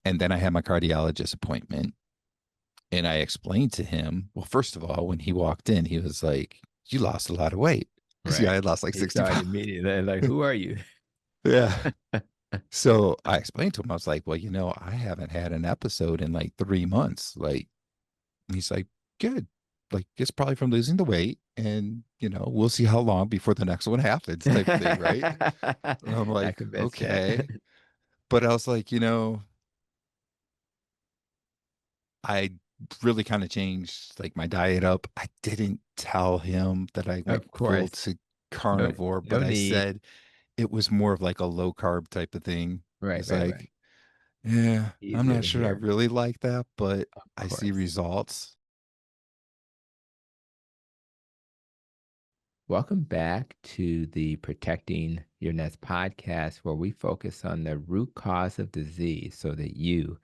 And then I had my cardiologist appointment and I explained to him, well, first of all, when he walked in, he was like, you lost a lot of weight. Because yeah, I Right. had lost like He 60 saw it pounds. immediately. They're like, who are you? Yeah. So I explained to him, I was like, well, I haven't had an episode in like 3 months. Like, he's like, good. Like, it's probably from losing the weight. And, we'll see how long before the next one happens, type thing. Right. And I'm That like, convinced you. okay. But I was like, I really kind of changed like my diet up. I didn't tell him that I went Of full course. to No, carnivore, no but I need. said it was more of like a low carb type of thing. Right, He's right, right. like, yeah, I'm Easier not to sure I hear. really like that, but Of I see course. results. Welcome back to the Protecting Your Nest podcast, where we focus on the root cause of disease so that you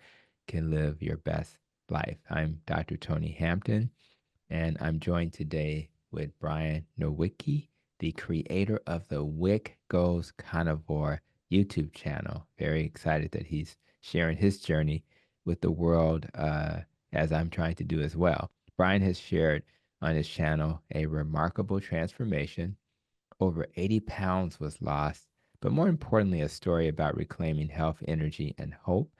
can live your best life. I'm Dr. Tony Hampton, and I'm joined today with Brian Nowicki, the creator of the Wick Goes Carnivore YouTube channel. Very excited that he's sharing his journey with the world, as I'm trying to do as well. Brian has shared on his channel a remarkable transformation. Over 80 pounds was lost, but more importantly, a story about reclaiming health, energy, and hope.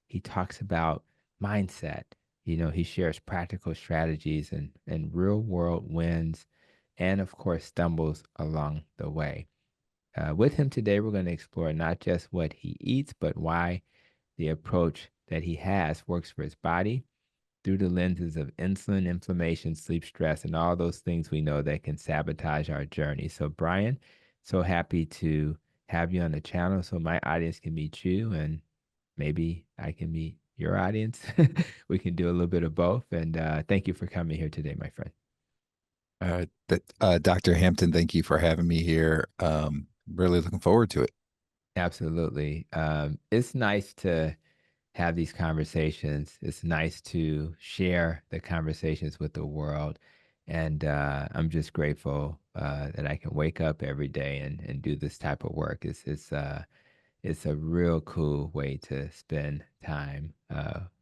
He talks about mindset. He shares practical strategies and real world wins, and of course, stumbles along the way. With him today, we're going to explore not just what he eats, but why the approach that he has works for his body through the lenses of insulin, inflammation, sleep, stress, and all those things we know that can sabotage our journey. So, Brian, so happy to have you on the channel so my audience can meet you and maybe I can meet your audience. We can do a little bit of both. And thank you for coming here today, my friend. Dr. Hampton, thank you for having me here. Really looking forward to it. Absolutely. It's nice to have these conversations. It's nice to share the conversations with the world. And I'm just grateful that I can wake up every day and do this type of work. It's a real cool way to spend time,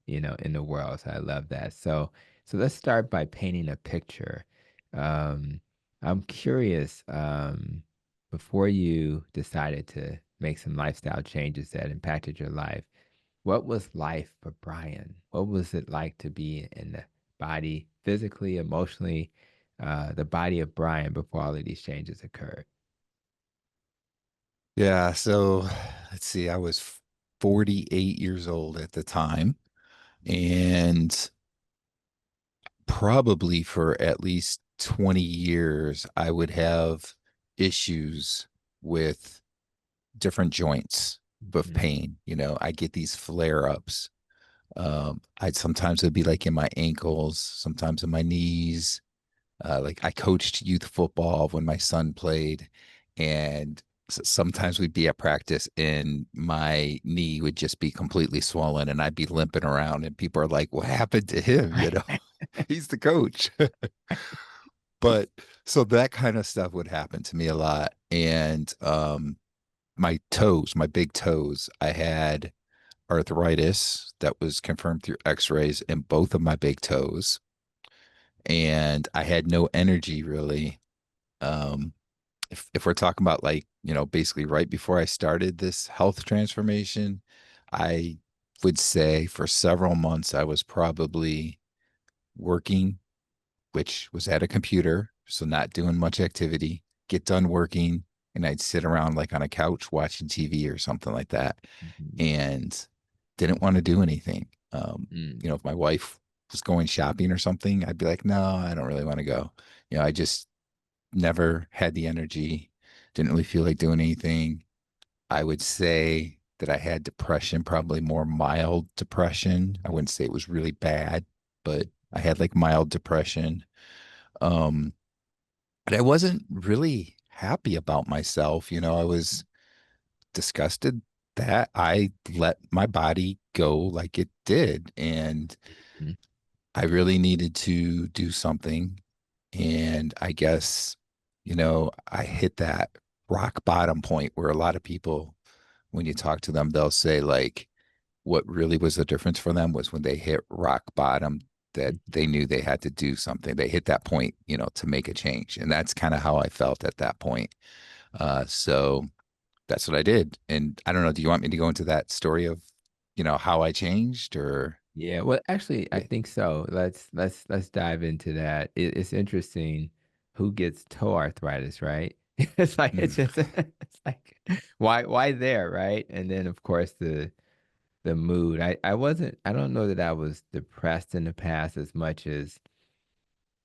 in the world. So I love that. So let's start by painting a picture. Um, I'm curious, before you decided to make some lifestyle changes that impacted your life, what was life for Brian? What was it like to be in the body, physically, emotionally, the body of Brian before all of these changes occurred? Yeah. So let's see, I was 48 years old at the time, and probably for at least 20 years, I would have issues with different joints with Mm, pain. I get these flare ups. I'd sometimes it'd be like in my ankles, sometimes in my knees. Like I coached youth football when my son played, and sometimes we'd be at practice and my knee would just be completely swollen and I'd be limping around and people are like, what happened to him? right. He's the coach. But so that kind of stuff would happen to me a lot. And my toes, my big toes, I had arthritis that was confirmed through x-rays in both of my big toes. And I had no energy really. Um, if we're talking about like, basically right before I started this health transformation, I would say for several months I was probably working, which was at a computer, so not doing much activity, get done working, and I'd sit around like on a couch watching TV or something like that, Mhm. and didn't want to do anything. Mm, If my wife was going shopping or something, I'd be like, no, I don't really want to go. I just never had the energy, didn't really feel like doing anything. I would say that I had depression, probably more mild depression. I wouldn't say it was really bad, but I had like mild depression. Um, but I wasn't really happy about myself. I was disgusted that I let my body go like it did. And mm, I really needed to do something. And I guess, I hit that rock bottom point where a lot of people, when you talk to them, they'll say, like, what really was the difference for them was when they hit rock bottom, that Mhm. they knew they had to do something. They hit that point, to make a change. And that's kind of how I felt at that point. So that's what I did. And I don't know, do you want me to go into that story of, how I changed or Yeah, well, actually, I yeah. think so. Let's dive into that. It's interesting who gets toe arthritis, right? It's like it's Mm. just it's like why there, right? And then of course the mood. I don't know that I was depressed in the past as much as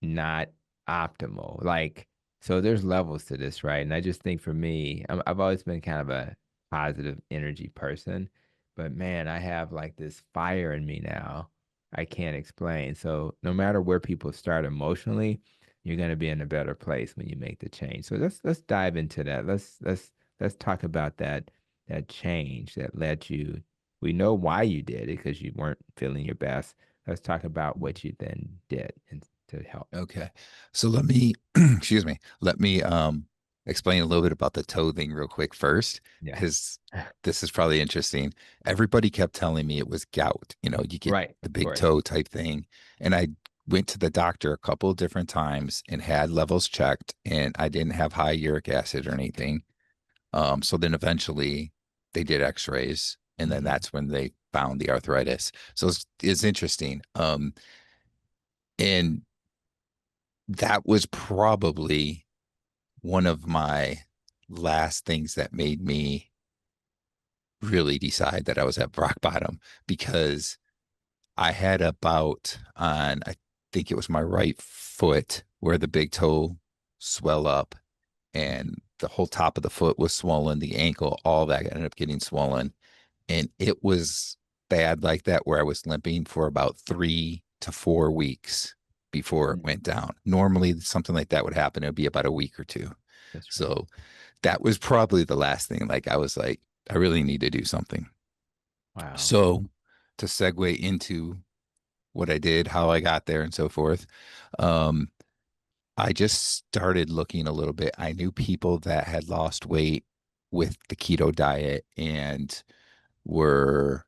not optimal. Like, so there's levels to this, right? And I just think for me, I've always been kind of a positive energy person, but man, I have like this fire in me now I can't explain. So no matter where people start emotionally, you're going to be in a better place when you make the change. So let's dive into that. Let's talk about that change that led you. We know why you did it because you weren't feeling your best. Let's talk about what you then did and to help. Okay. So let me, excuse me, let me explain a little bit about the toe thing real quick first, Yeah. because this is probably interesting. Everybody kept telling me it was gout, you get Right. the Of big course. toe type thing. And I went to the doctor a couple of different times and had levels checked, and I didn't have high uric acid or anything. So then eventually they did x-rays, and then Hmm. that's when they found the arthritis. So it's interesting. And that was probably one of my last things that made me really decide that I was at rock bottom, because I had about on, I think it was my right foot where the big toe swell up, and the whole top of the foot was swollen, the ankle, all that ended up getting swollen. And it was bad like that where I was limping for about 3 to 4 weeks before it Mm. went down. Normally, something like that would happen. It would be about a week or two. That's right. So that was probably the last thing. Like I was like, I really need to do something. Wow. So to segue into what I did, how I got there, and so forth, um, I just started looking a little bit. I knew people that had lost weight with the keto diet and were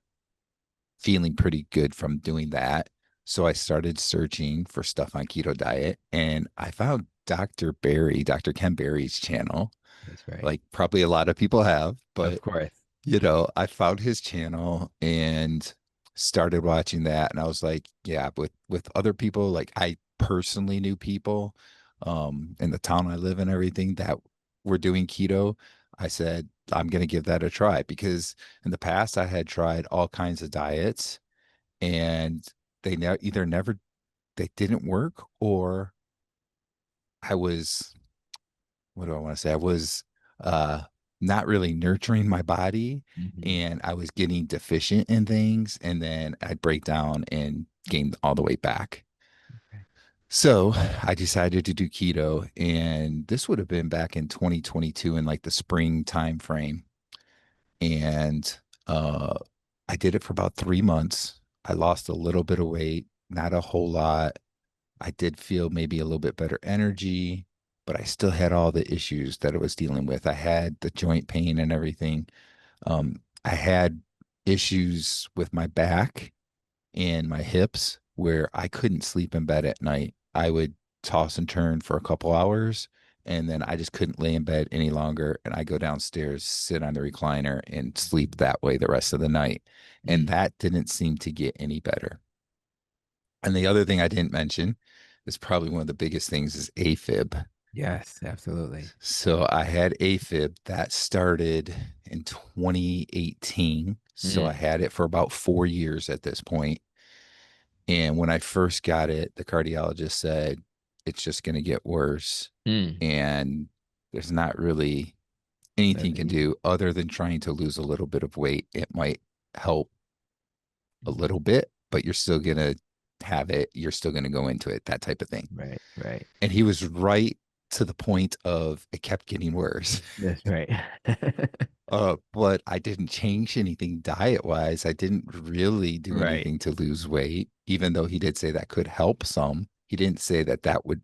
feeling pretty good from doing that. So I started searching for stuff on keto diet, and I found Dr. Ken Berry's channel, That's right. like probably a lot of people have, Of but course. I found his channel and started watching that, and I was like, yeah, with other people, like I personally knew people in the town I live in, everything that were doing keto. I said, I'm gonna give that a try, because in the past I had tried all kinds of diets, and either never they didn't work, or I was, what do I want to say? I was uh not really nurturing my body, Hmm. and I was getting deficient in things, and then I'd break down and gain all the way back. Okay. So I decided to do keto, and this would have been back in 2022 in like the spring time frame. And uh I did it for about 3 months. I lost a little bit of weight, not a whole lot. I did feel maybe a little bit better energy, but I still had all the issues that I was dealing with. I had the joint pain and everything. I had issues with my back and my hips where I couldn't sleep in bed at night. I would toss and turn for a couple hours, and then I just couldn't lay in bed any longer. And I go downstairs, sit on the recliner, and sleep that way the rest of the night. And Mm. that didn't seem to get any better. And the other thing I didn't mention is probably one of the biggest things is AFib. Yes, absolutely. So I had AFib that started in 2018. So I Mm. had it for about 4 years at this point. And when I first got it, the cardiologist said it's just going to get worse. Mm. And there's not really anything you Nothing can you can. do other than trying to lose a little bit of weight. It might help a Mhm. little bit, but you're still going to have it. You're still going to go into it, that type of thing. Right, right. And he was right to the point of it kept getting worse. That's right. But I didn't change anything diet wise. I didn't really do Right. anything to lose weight, even though he did say that could help some. He didn't say that that would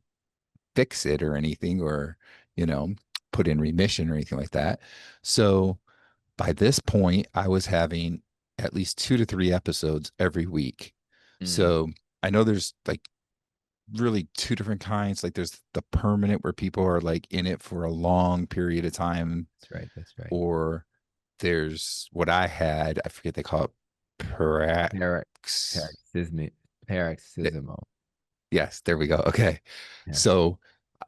fix it or anything, or, you know, put in remission or anything like that. So by this point, I was having at least 2 to 3 episodes every week. Mm, So I know there's like really two different kinds. Like there's the permanent where people are like in it for a long period of time, that's right. That's right. or there's what I had, I forget they call it Parox prax. paroxysmi paroxysmal. Yes, there we go. Okay. Yeah. So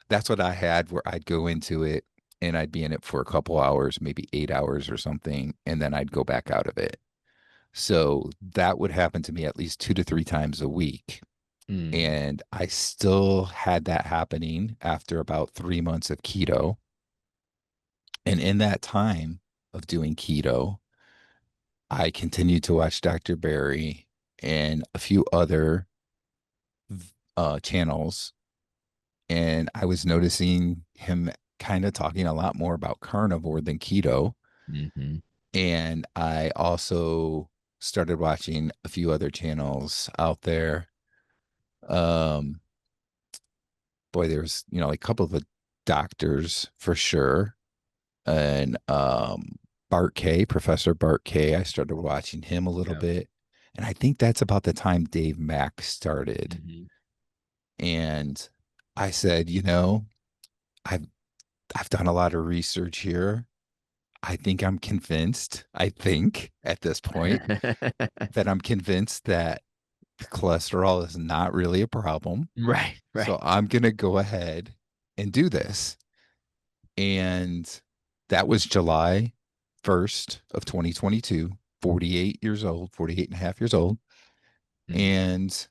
that's what I had where I'd go into it and I'd be in it for a couple hours, maybe 8 hours or something, and then I'd go back out of it. So that would happen to me at least 2 to 3 times a week. Mm, And I still had that happening after about 3 months of keto. And in that time of doing keto, I continued to watch Dr. Barry and a few other channels. And I was noticing him kind of talking a lot more about carnivore than keto. hmm And I also started watching a few other channels out there. Um, Boy, there's, like a couple of the doctors for sure. And Bart K, Professor Bart K, I started watching him a little Yeah. bit. And I think that's about the time Dave Mack started. hmm And I said, I've I've done a lot of research here. I think I'm convinced, I think at this point, that I'm convinced that cholesterol is not really a problem. Right. Right. So I'm going to go ahead and do this. And that was July 1st of 2022, 48 years old, 48 and a half years old. Mm, And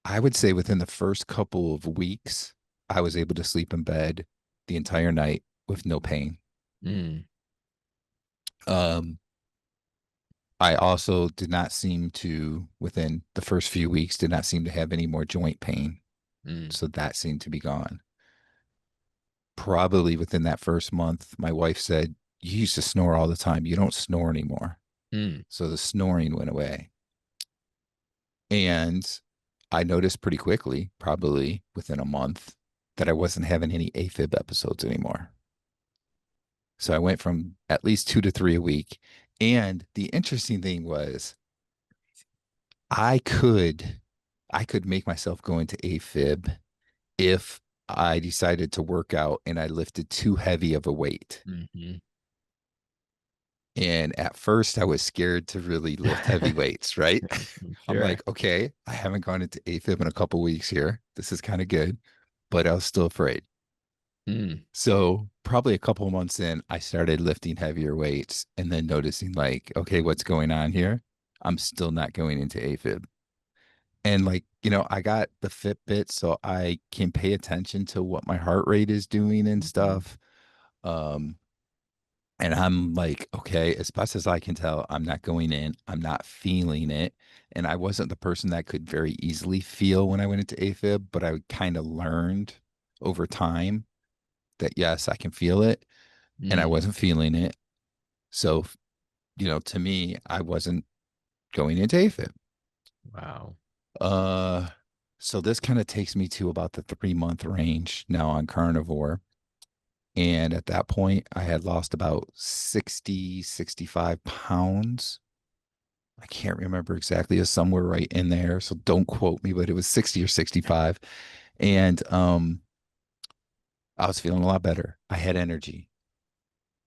I would say within the first couple of weeks, I was able to sleep in bed the entire night with no pain. mm, Um, I also did not seem to, within the first few weeks, did not seem to have any more joint pain. mm, So that seemed to be gone. Probably within that first month, my wife said, "You used to snore all the time. You don't snore anymore." mm, So the snoring went away. And I noticed pretty quickly, probably within a month, that I wasn't having any AFib episodes anymore. So I went from at least 2 to 3 a week. And the interesting thing was I could I could make myself go into AFib if I decided to work out and I lifted too heavy of a weight. hmm And at first, I was scared to really lift heavy weights, right? I'm Sure. like, okay, I haven't gone into AFib in a couple weeks here. This is kind of good, but I was still afraid. Mm, So, probably a couple of months in, I started lifting heavier weights and then noticing, like, okay, what's going on here? I'm still not going into AFib. And, like, I got the Fitbit, so I can pay attention to what my heart rate is doing and mhm, stuff. Um, And I'm like, okay, as best as I can tell, I'm not going in. I'm not feeling it. And I wasn't the person that could very easily feel when I went into AFib, but I kind of learned over time that yes, I can feel it. And I mm. wasn't feeling it. So, to me, I wasn't going into AFib. Wow. Uh, so this kind of takes me to about the 3 month range now on carnivore. And at that point, I had lost about 60, 65 pounds. I can't remember exactly. It's somewhere right in there. So don't quote me, but it was 60 or 65. And I was feeling a lot better. I had energy.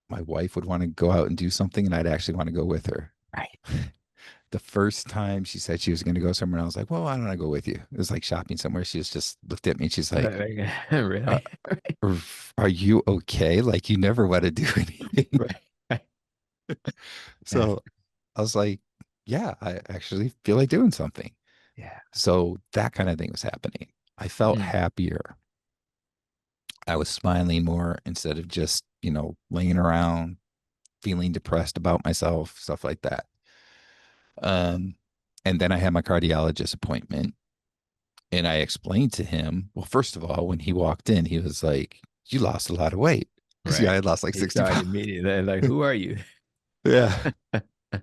My wife would want to go out and do something, and I'd actually want to go with her. Right. The first time she said she was going to go somewhere, I was like, well, why don't I go with you? It was like shopping somewhere. She was just looked at me and she's like, uh, Really? are you okay? Like, you never want to do anything. Right. Right. That's So I was like, yeah, I actually feel like doing something. yeah. So that kind of thing was happening. I felt Mm, happier. I was smiling more instead of just, laying around feeling depressed about myself, stuff like that. Um, and then I had my cardiologist appointment and I explained to him, well, first of all, when he walked in, he was like, you lost a lot of weight. Because, I right. had lost like He 60 saw it pounds. immediately. Like, who are you? Yeah.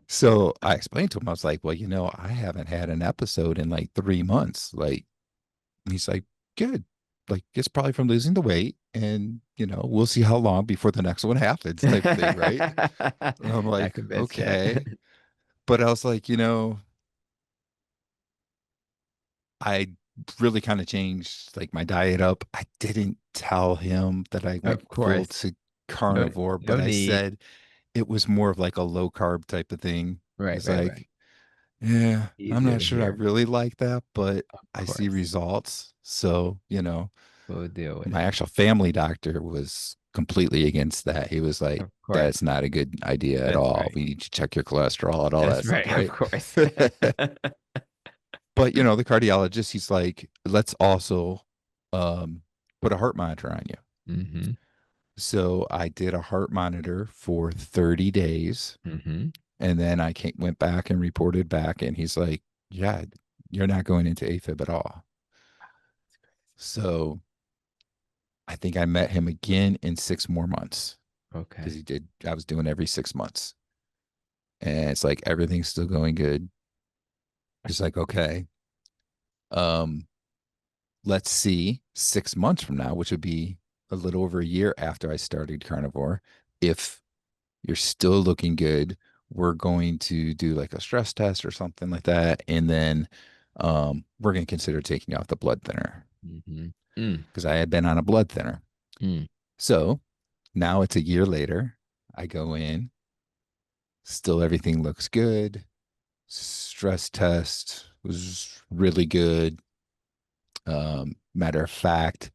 So I explained to him, I was like, well, I haven't had an episode in like 3 months. Like, and he's like, good. Like, it's probably from losing the weight. And, we'll see how long before the next one happens, type of thing. Right. And I'm That like, convinced you. okay. but I was like, I really kind of changed like my diet up. I didn't tell him that I went Of full course. to No, carnivore, no but I need. said it was more of like a low carb type of thing. Right, He's right, right. like, yeah, I'm Easier not to sure I hear. really like that, but Of I see course. results. So, We'll deal with my it. actual family doctor was completely against that. He was like, Of course. that's not a good idea at That's all. right. We need to check your cholesterol and all That's that stuff, right. Of right? course. But the cardiologist, he's like, let's also um put a heart monitor on you. Mm-hmm. So I did a heart monitor for 30 days, Mm-hmm. and then went back and reported back, and he's like, yeah, you're not going into AFib at all. So I think I met him again in 6 more months because Okay. I was doing every 6 months. And it's like everything's still going good. He's like, okay, um, let's see 6 months from now, which would be a little over a year after I started carnivore. If you're still looking good, we're going to do like a stress test or something like that. And then we're going to consider taking you off the blood thinner Mm-hmm. Mm. because I had been on a blood thinner. Mm. So now it's a year later. I go in, still everything looks good. Stress test was really good. Matter of fact,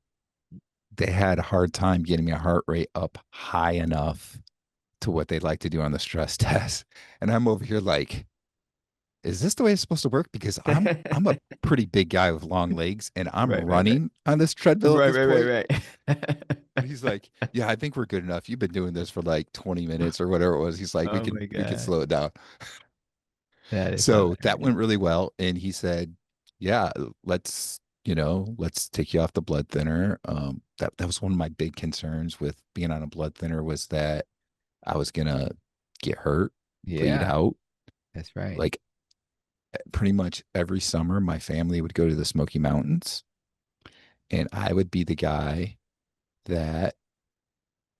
they had a hard time getting my heart rate up high enough to what they'd like to do on the stress test. And I'm over here like, is this the way it's supposed to work? Because I'm a pretty big guy with long legs and I'm Right, right, right. running on this treadmill at Right, this right, right, point. right. And he's like, yeah, I think we're good enough. You've been doing this for like 20 minutes or whatever it was. He's like, we Oh can my we can God. slow it down. That is So that went hilarious. really well. And he said, yeah, let's take you off the blood thinner. That was one of my big concerns with being on a blood thinner was that I was gonna get hurt, bleed Yeah, out. that's right. Like pretty much every summer, my family would go to the Smoky Mountains, and I would be the guy that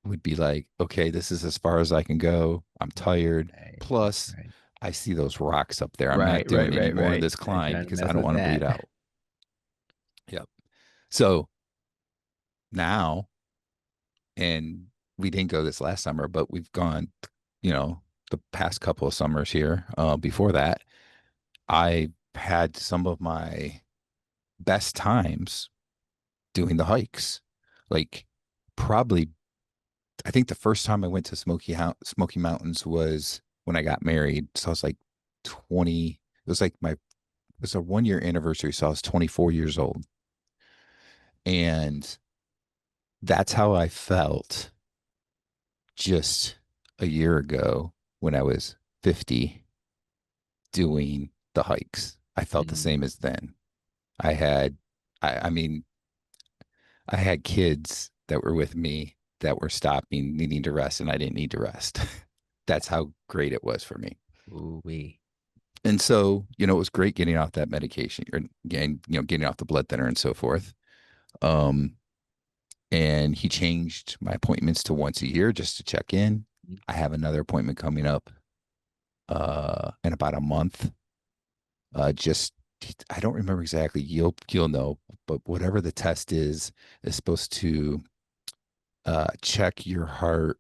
would be like, okay, this is as far as I can go. I'm tired. Right. That's Plus, right. I see those rocks up there. I'm not Right, right, doing any right, more of right. this Not climb trying to because I mess don't with want to bleed that. out. Yep. So now, and we didn't go this last summer, but we've gone, the past couple of summers here. Before that, I had some of my best times doing the hikes. Like probably, I think the first time I went to Smoky Mountains was when I got married. So I was like 20. It was like it was a 1 year anniversary. So I was 24 years old. And that's how I felt just a year ago when I was 50 doing the hikes. I felt the Mm. same as then. I had, I mean, I had kids that were with me that were stopping, needing to rest, and I didn't need to rest. That's how great it was for me. Ooh wee. And so, it was great getting off that medication or getting off the blood thinner and so forth. Um, and he changed my appointments to once a year just to check in. I have another appointment coming up in about a month. Just I don't remember exactly. You'll know, but whatever the test is supposed to check your heart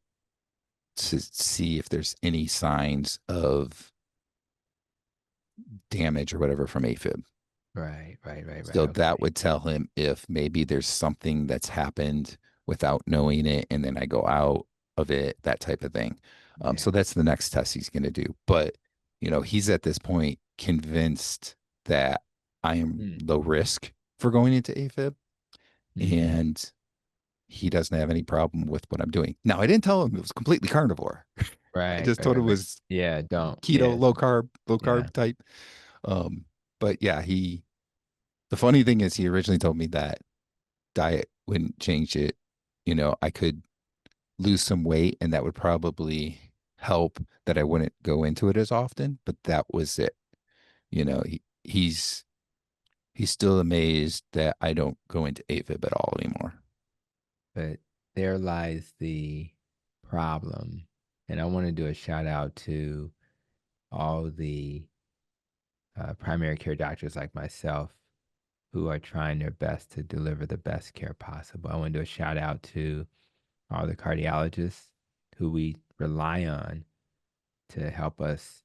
to see if there's any signs of damage or whatever from AFib. Right, right, right, right. So that Okay. would tell him if maybe there's something that's happened without knowing it, and then I go out of it, that type of thing. Yeah. So that's the next test he's going to do. But, he's at this point convinced that I am Mm. low risk for going into AFib, Mm-hmm. and he doesn't have any problem with what I'm doing. Now, I didn't tell him it was completely carnivore. I Right, just right, told him right, it right. was Yeah, don't. keto, Yes. low Yeah. carb type. Um, but yeah, the funny thing is he originally told me that diet wouldn't change it. I could lose some weight and that would probably help that I wouldn't go into it as often, but that was it. He's still amazed that I don't go into AFib at all anymore. But there lies the problem. And I want to do a shout out to all the primary care doctors like myself who are trying their best to deliver the best care possible. I want to do a shout out to all the cardiologists who we rely on to help us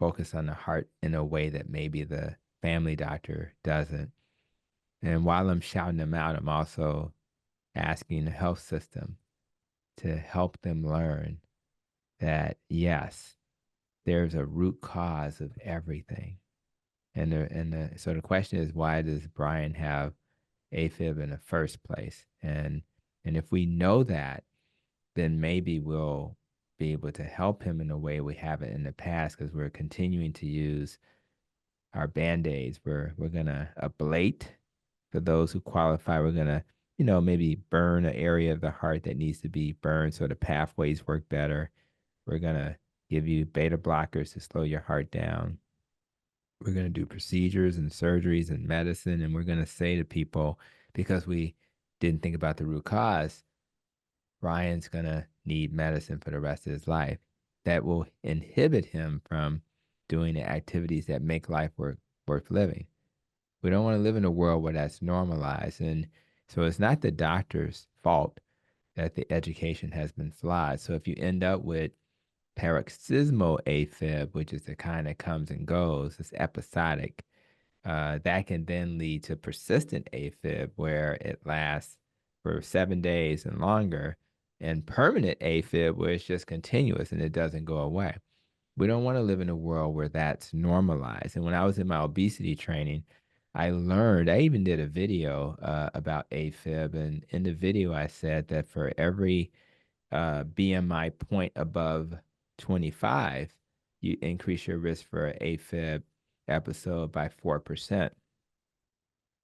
focus on the heart in a way that maybe the family doctor doesn't. And while I'm shouting them out, I'm also asking the health system to help them learn that, yes, there's a root cause of everything. So the question is, why does Brian have AFib in the first place? And if we know that, then maybe we'll be able to help him in a way we haven't in the past, because we're continuing to use our band-aids. We're gonna ablate for those who qualify. We're gonna, maybe burn an area of the heart that needs to be burned so the pathways work better. We're gonna give you beta blockers to slow your heart down. We're going to do procedures and surgeries and medicine. And we're going to say to people, because we didn't think about the root cause, Brian's going to need medicine for the rest of his life that will inhibit him from doing the activities that make life worth living. We don't want to live in a world where that's normalized. And so it's not the doctor's fault that the education has been flawed. So if you end up with paroxysmal AFib, which is the kind that comes and goes, it's episodic. That can then lead to persistent AFib, where it lasts for 7 days and longer, and permanent AFib, where it's just continuous and it doesn't go away. We don't want to live in a world where that's normalized. And when I was in my obesity training, I even did a video about AFib. And in the video, I said that for every BMI point above 25, you increase your risk for an AFib episode by 4%.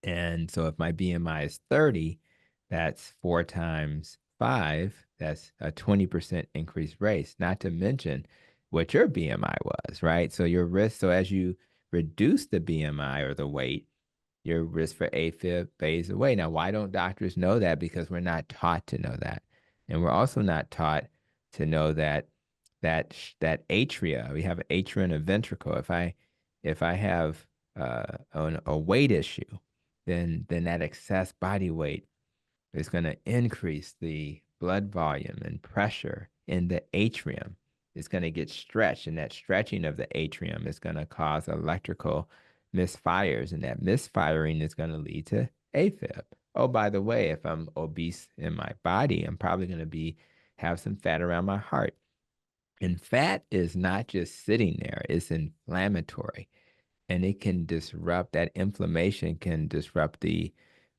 And so if my BMI is 30, that's 4 times 5, that's a 20% increased race, not to mention what your BMI was, right? So your risk, so as you reduce the BMI or the weight, your risk for AFib fades away. Now, why don't doctors know that? Because we're not taught to know that. And we're also not taught to know that atria, we have an atria and a ventricle. If I have a weight issue, then that excess body weight is going to increase the blood volume and pressure in the atrium. It's going to get stretched, and that stretching of the atrium is going to cause electrical misfires, and that misfiring is going to lead to AFib. Oh, by the way, if I'm obese in my body, I'm probably going to have some fat around my heart. And fat is not just sitting there, it's inflammatory, and it can disrupt, that inflammation can disrupt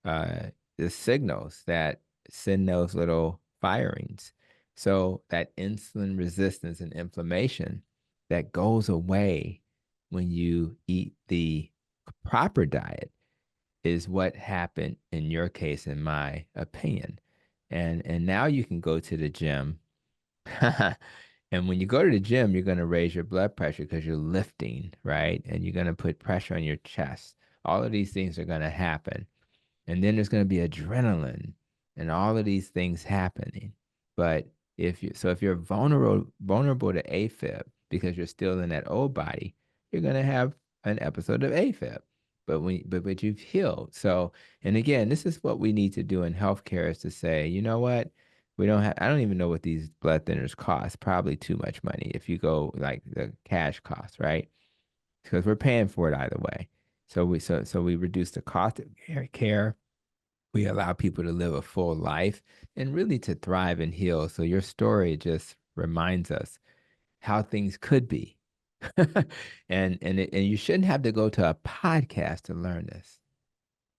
uh, the signals that send those little firings. So that insulin resistance and inflammation that goes away when you eat the proper diet is what happened in your case, in my opinion. And now you can go to the gym. And when you go to the gym, you're going to raise your blood pressure because you're lifting, right? And you're going to put pressure on your chest. All of these things are going to happen. And then there's going to be adrenaline and all of these things happening. But if you're vulnerable to AFib because you're still in that old body, you're going to have an episode of AFib. But you've healed. So, and again, this is what we need to do in healthcare, is to say, you know what? I don't even know what these blood thinners cost. Probably too much money if you go like the cash cost, right? Because we're paying for it either way. So we reduce the cost of care. We allow people to live a full life and really to thrive and heal. So your story just reminds us how things could be. And you shouldn't have to go to a podcast to learn this.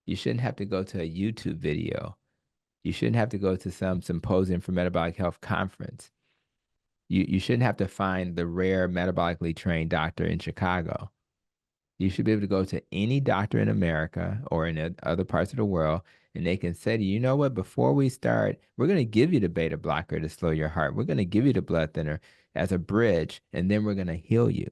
You shouldn't have to go to a YouTube video. You shouldn't have to go to some symposium for metabolic health conference. You shouldn't have to find the rare metabolically trained doctor in Chicago. You should be able to go to any doctor in America or in other parts of the world, and they can say to you, you know what, before we start, we're going to give you the beta blocker to slow your heart. We're going to give you the blood thinner as a bridge, and then we're going to heal you.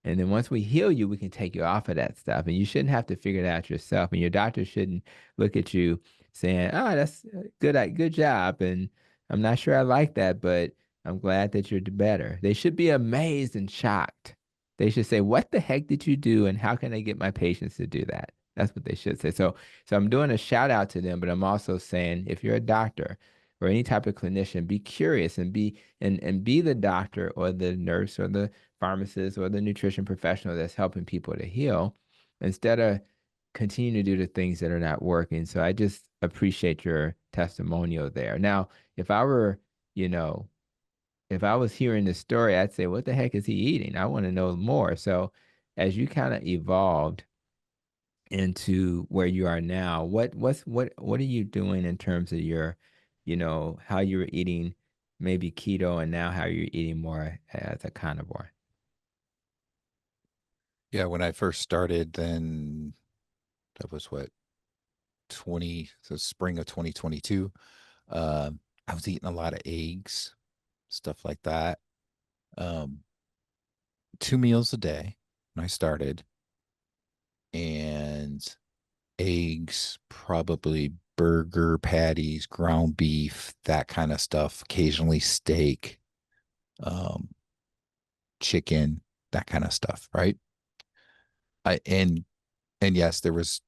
And then once we heal you, we can take you off of that stuff. And you shouldn't have to figure it out yourself. And your doctor shouldn't look at you saying, "Oh, that's good job." And I'm not sure I like that, but I'm glad that you're better. They should be amazed and shocked. They should say, "What the heck did you do, and how can I get my patients to do that?" That's what they should say. So I'm doing a shout out to them, but I'm also saying, if you're a doctor or any type of clinician, be curious and be the doctor or the nurse or the pharmacist or the nutrition professional that's helping people to heal, instead of continue to do the things that are not working. So I just appreciate your testimonial there. Now, if I were, you know, if I was hearing this story, I'd say, what the heck is he eating? I want to know more. So as you kind of evolved into where you are now, what are you doing in terms of your, how you were eating maybe keto and now how you're eating more as a carnivore? Yeah, when I first started, then that was what, 20, so spring of 2022. I was eating a lot of eggs, stuff like that. Um, 2 meals a day when I started, and eggs, probably burger patties, ground beef, that kind of stuff, occasionally steak, um, chicken, that kind of stuff, right? I and yes, there was,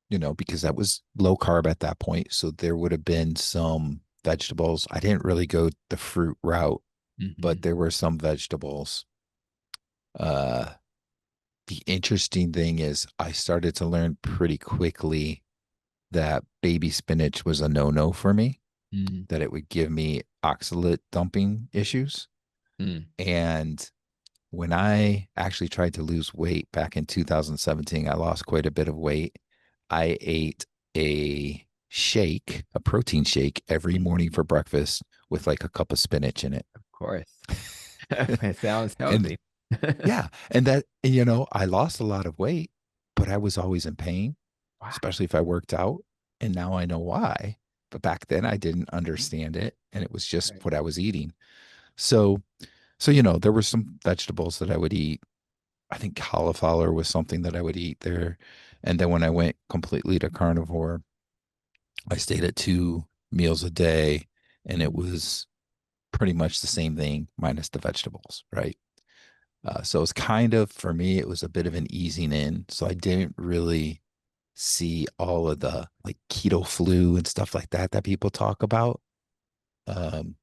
because that was low carb at that point, so there would have been some vegetables. I didn't really go the fruit route, but Hmm. there were some vegetables. Uh, the interesting thing is I started to learn pretty quickly that baby spinach was a no-no for me, Mm, that it would give me oxalate dumping issues. mm, And when I actually tried to lose weight back in 2017, I lost quite a bit of weight. I ate a shake, a protein shake every morning mhm. for breakfast with like a cup of spinach in it. Of course. It sounds And healthy. yeah, I lost a lot of weight, but I was always in pain, Wow. especially if I worked out. And now I know why. But back then I didn't understand it. And it was just Right. what I was eating. So, there were some vegetables that I would eat. I think cauliflower was something that I would eat there. And then when I went completely to carnivore, I stayed at 2 meals a day, and it Mm, was pretty much the same thing minus the vegetables, right? So it's kind of, for me, it was a bit of an easing in. So I didn't really see all of the like keto flu and stuff like that that people talk about. Um,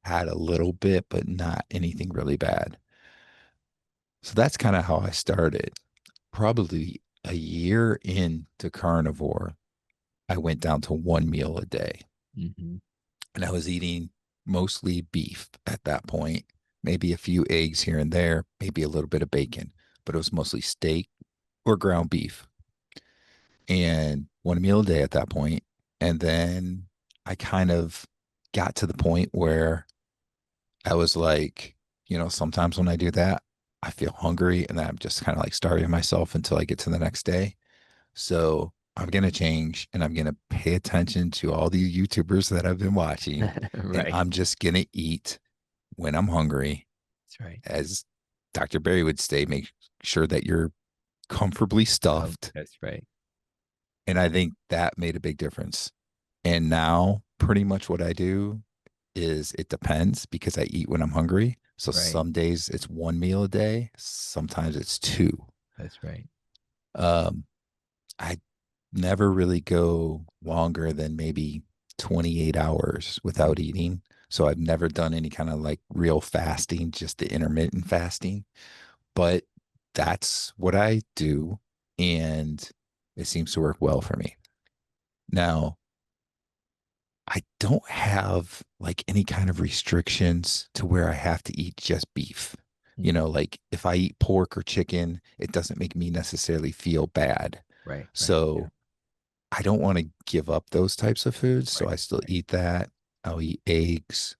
had a little bit, but not anything really bad. So that's kind of how I started. Probably a year into carnivore, I went down to 1 meal a day, mhm, and I was eating mostly beef at that point, maybe a few eggs here and there, maybe a little bit of bacon, but it was mostly steak or ground beef, and 1 meal a day at that point. And then I kind of got to the point where I was like, sometimes when I do that, I feel hungry and then I'm just kind of like starving myself until I get to the next day. So I'm going to change and I'm going to pay attention to all these YouTubers that I've been watching. And Right. I'm just going to eat when I'm hungry. That's right. As Dr. Berry would say, make sure that you're comfortably Oh, stuffed. that's right. And I think that made a big difference. And now, pretty much what I do is it depends because I eat when I'm hungry. So Right. some days it's 1 meal a day, sometimes it's two. That's right. Um, I never really go longer than maybe 28 hours Mm, without eating. So I've never done any kind of like real fasting, just the intermittent fasting. But that's what I do. And it seems to work well for me. Now, I don't have like any kind of restrictions to where I have to eat just beef. mm, Like if I eat pork or chicken, it doesn't make me necessarily feel bad. right. Right. Yeah. So I don't want to give up those types of foods. So Right. I still Right. eat that. I'll eat eggs.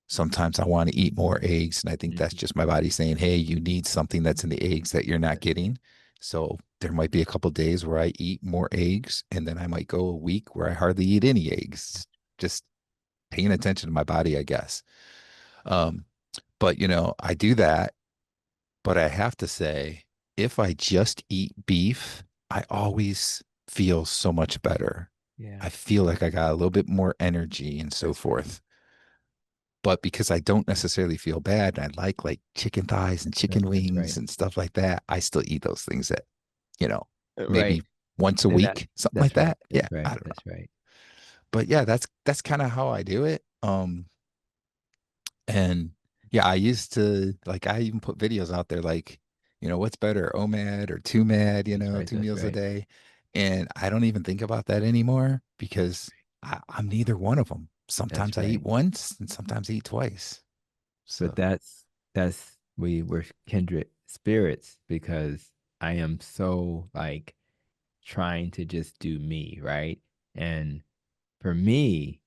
Sometimes I want to eat more eggs. And I think that's Mhm. just my body saying, hey, you need something that's in the eggs that you're not That's right. getting. So there might be a couple days where I eat more eggs, and then I might go a week where I hardly eat any eggs. Just paying attention to my body, I guess. Um, but I do that, but I have to say, if I just eat beef, I always feel so much better. Yeah. I feel like I got a little bit more energy and so That's right. forth. But because I don't necessarily feel bad and I like chicken thighs and chicken That's wings right. and stuff like that, I still eat those things at, you know, Right. maybe once a And that week, something like that's right. that. Yeah, That's right. I don't know. That's right. But yeah, that's kind of how I do it. And yeah, I used to like I even put videos out there like, what's better, OMAD or 2MAD, That's right. two That's meals a right. day. And I don't even think about that anymore because I'm neither one of them. That's Sometimes I eat right. once and sometimes I eat twice. But So, that's we're kindred spirits because I am so like trying to just do me, right? And for me,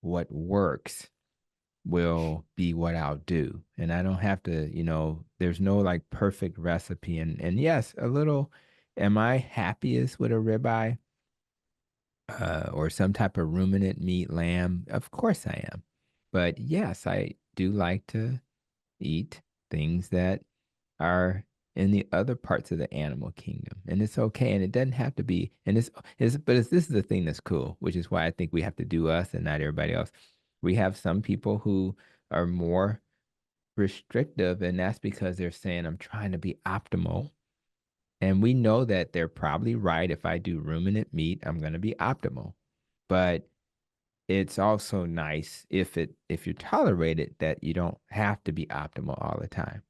what works will be what I'll do. And I don't have to, there's no like perfect recipe. And yes, a little, am I happiest with a ribeye or some type of ruminant meat, lamb? Of course I am. But yes, I do like to eat things that are in the other parts of the animal kingdom. And it's okay. And it doesn't have to be, and this is the thing that's cool, which is why I think we have to do us and not everybody else. We have some people who are more restrictive, and that's because they're saying, I'm trying to be optimal. And we know that they're probably right. If I do ruminant meat, I'm going to be optimal. But it's also nice if you tolerate it that you don't have to be optimal all the time.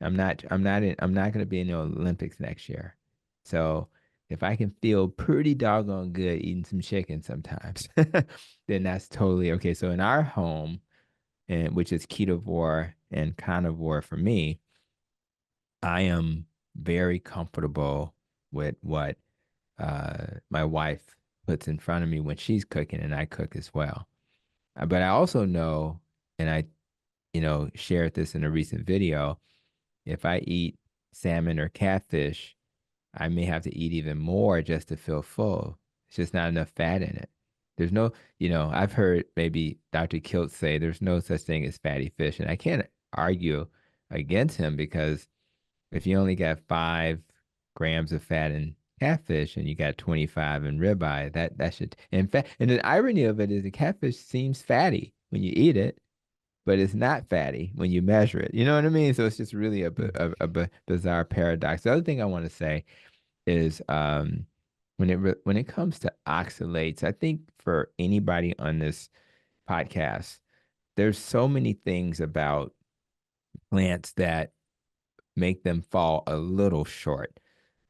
I'm not going to be in the Olympics next year. So if I can feel pretty doggone good eating some chicken sometimes, then that's totally okay. So in our home, and which is ketovore and carnivore for me, I am very comfortable with what my wife puts in front of me when she's cooking, and I cook as well. But I also know, and I, shared this in a recent video, if I eat salmon or catfish, I may have to eat even more just to feel full. It's just not enough fat in it. There's no, I've heard maybe Dr. Kilt say there's no such thing as fatty fish. And I can't argue against him because if you only got 5 grams of fat in catfish and you got 25 in ribeye, that should, in fact, and the irony of it is the catfish seems fatty when you eat it, but it's not fatty when you measure it. You know what I mean? So it's just really a bizarre paradox. The other thing I want to say is when it comes to oxalates, I think for anybody on this podcast, there's so many things about plants that make them fall a little short.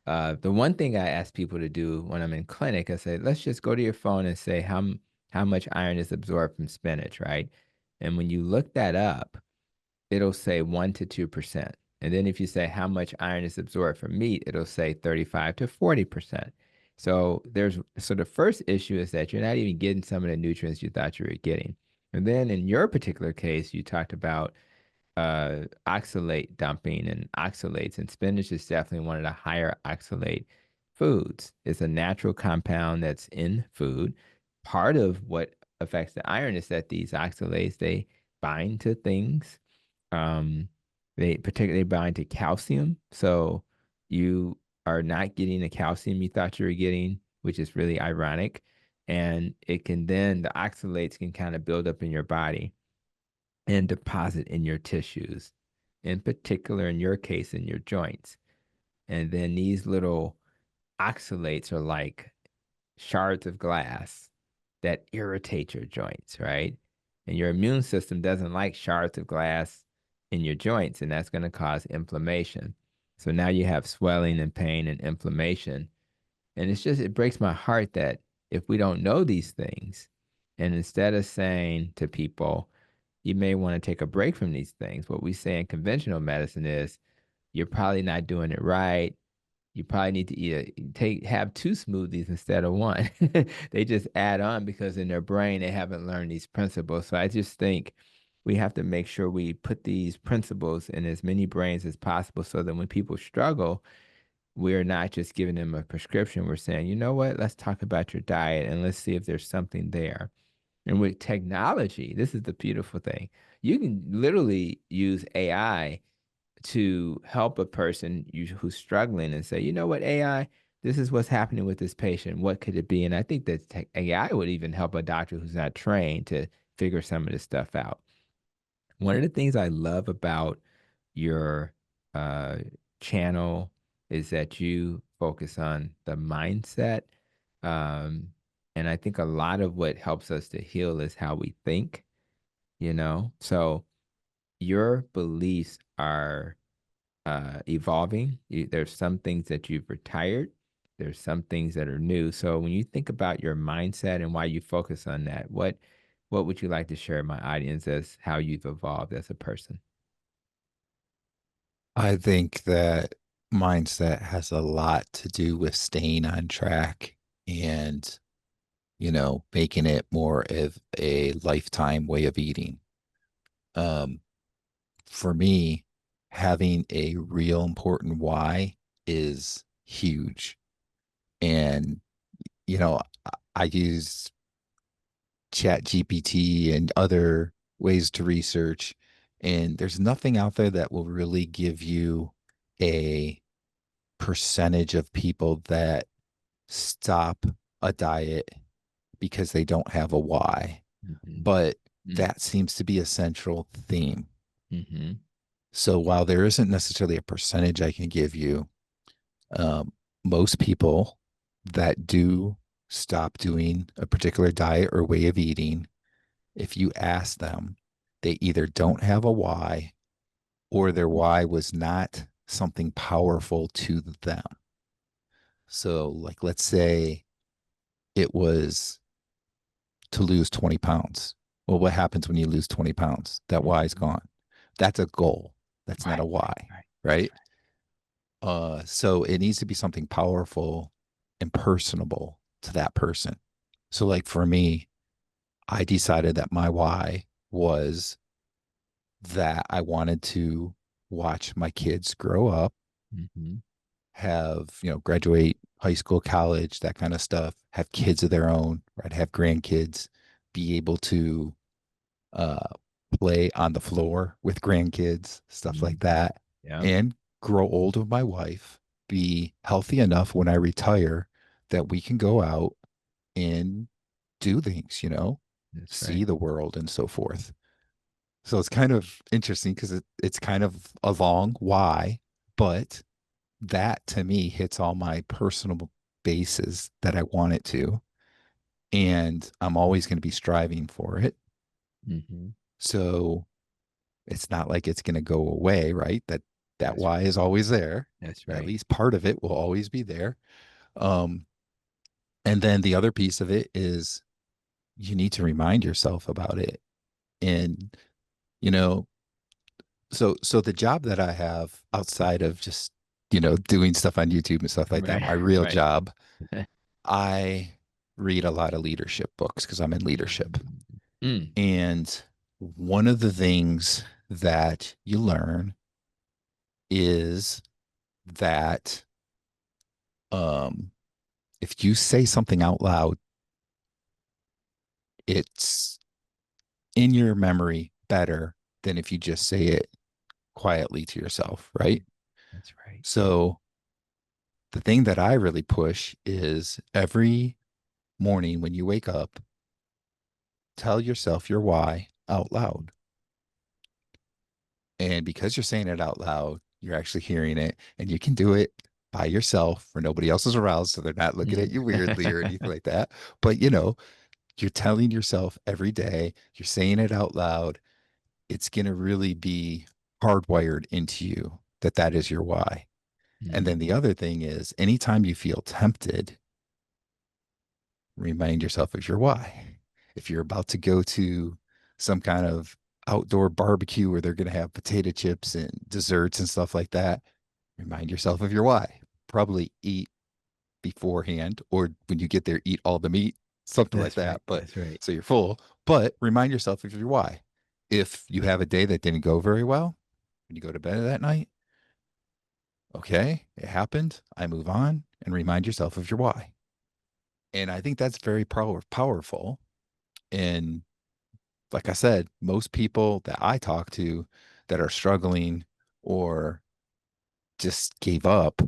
The one thing I ask people to do when I'm in clinic, I say, let's just go to your phone and say how much iron is absorbed from spinach, right? And when you look that up, it'll say 1 to 2%. And then if you say how much iron is absorbed from meat, it'll say 35 to 40%. So the first issue is that you're not even getting some of the nutrients you thought you were getting. And then in your particular case, you talked about oxalate dumping and oxalates, and spinach is definitely one of the higher oxalate foods. It's a natural compound that's in food. Part of what affects the iron is that these oxalates they bind to things. Um, they particularly bind to calcium, so you are not getting the calcium you thought you were getting, which is really ironic. And it can then the oxalates can kind of build up in your body and deposit in your tissues, in particular, in your case, in your joints. And then these little oxalates are like shards of glass that irritate your joints, right? And your immune system doesn't like shards of glass in your joints, and that's going to cause inflammation. So now you have swelling and pain and inflammation. And it breaks my heart that if we don't know these things, and instead of saying to people, you may want to take a break from these things, what we say in conventional medicine is you're probably not doing it right. You probably need to have 2 smoothies instead of one. They just add on because in their brain they haven't learned these principles. So I just think we have to make sure we put these principles in as many brains as possible so that when people struggle, we're not just giving them a prescription. We're saying, you know what, let's talk about your diet and let's see if there's something there. And with technology, this is the beautiful thing. You can literally use AI to help a person who's struggling and say, you know what, AI, this is what's happening with this patient. What could it be? And I think that AI would even help a doctor who's not trained to figure some of this stuff out. One of the things I love about your uh, channel is that you focus on the mindset. Um, and I think a lot of what helps us to heal is how we think, you know? So your beliefs are evolving. There's some things that you've retired, there's some things that are new. So when you think about your mindset and why you focus on that, what would you like to share with my audience as how you've evolved as a person? I think that mindset has a lot to do with staying on track and, making it more of a lifetime way of eating. Um, for me, having a real important why is huge. And, I use Chat GPT and other ways to research, and there's nothing out there that will really give you a percentage of people that stop a diet because they don't have a why. Mm-hmm. But that seems to be a central theme. Mm-hmm. So while there isn't necessarily a percentage I can give you, um, most people that do stop doing a particular diet or way of eating, if you ask them, they either don't have a why or their why was not something powerful to them. So, like, let's say it was to lose 20 pounds. Well, what happens when you lose 20 pounds? That why is Mm-hmm. gone. That's a goal. That's not a Right, right, why, right. That's right? So it needs to be something powerful and personable to that person. So, like for me, I decided that my why was that I wanted to watch my kids grow up, right. Mm-hmm. have, graduate high school, college, that kind of stuff, have kids of their own, right? Have grandkids, be able to uh, play on the floor with grandkids, stuff like Mm-hmm. that, Yeah, and grow old with my wife, be healthy enough when I retire that we can go out and do things, that's see right. the world and so forth. So it's kind of interesting because it's kind of a long why, but that to me hits all my personal bases that I want it to. And I'm always going to be striving for it. Mm-hmm. So it's not like it's going to go away, right? That That's why right. is always there. That's At right. least part of it will always be there. Um, and then the other piece of it is you need to remind yourself about it. And, you know, so the job that I have outside of just, doing stuff on YouTube and stuff like that, Right, my real right. job, I read a lot of leadership books because I'm in leadership. Mm-hmm. Mm. And one of the things that you learn is that um, if you say something out loud, it's in your memory better than if you just say it quietly to yourself, right? That's right. So the thing that I really push is every morning when you wake up, tell yourself your why out loud. And because you're saying it out loud, you're actually hearing it and you can do it by yourself where nobody else is around. So they're not looking at Mm. you weirdly or anything like that. But, you're telling yourself every day, you're saying it out loud. It's going to really be hardwired into you that that is your why. And then the Mm. other thing is anytime you feel tempted, remind yourself of your why. If you're about to go to some kind of outdoor barbecue where they're going to have potato chips and desserts and stuff like that, remind yourself of your why. Probably eat beforehand, or when you get there, eat all the meat, something like That's that. right. But That's right. so you're full, but remind yourself of your why. If you have a day that didn't go very well, when you go to bed that night, okay, it happened. I move on and remind yourself of your why. And I think that's very powerful. And like I said, most people that I talk to that are struggling or just gave up,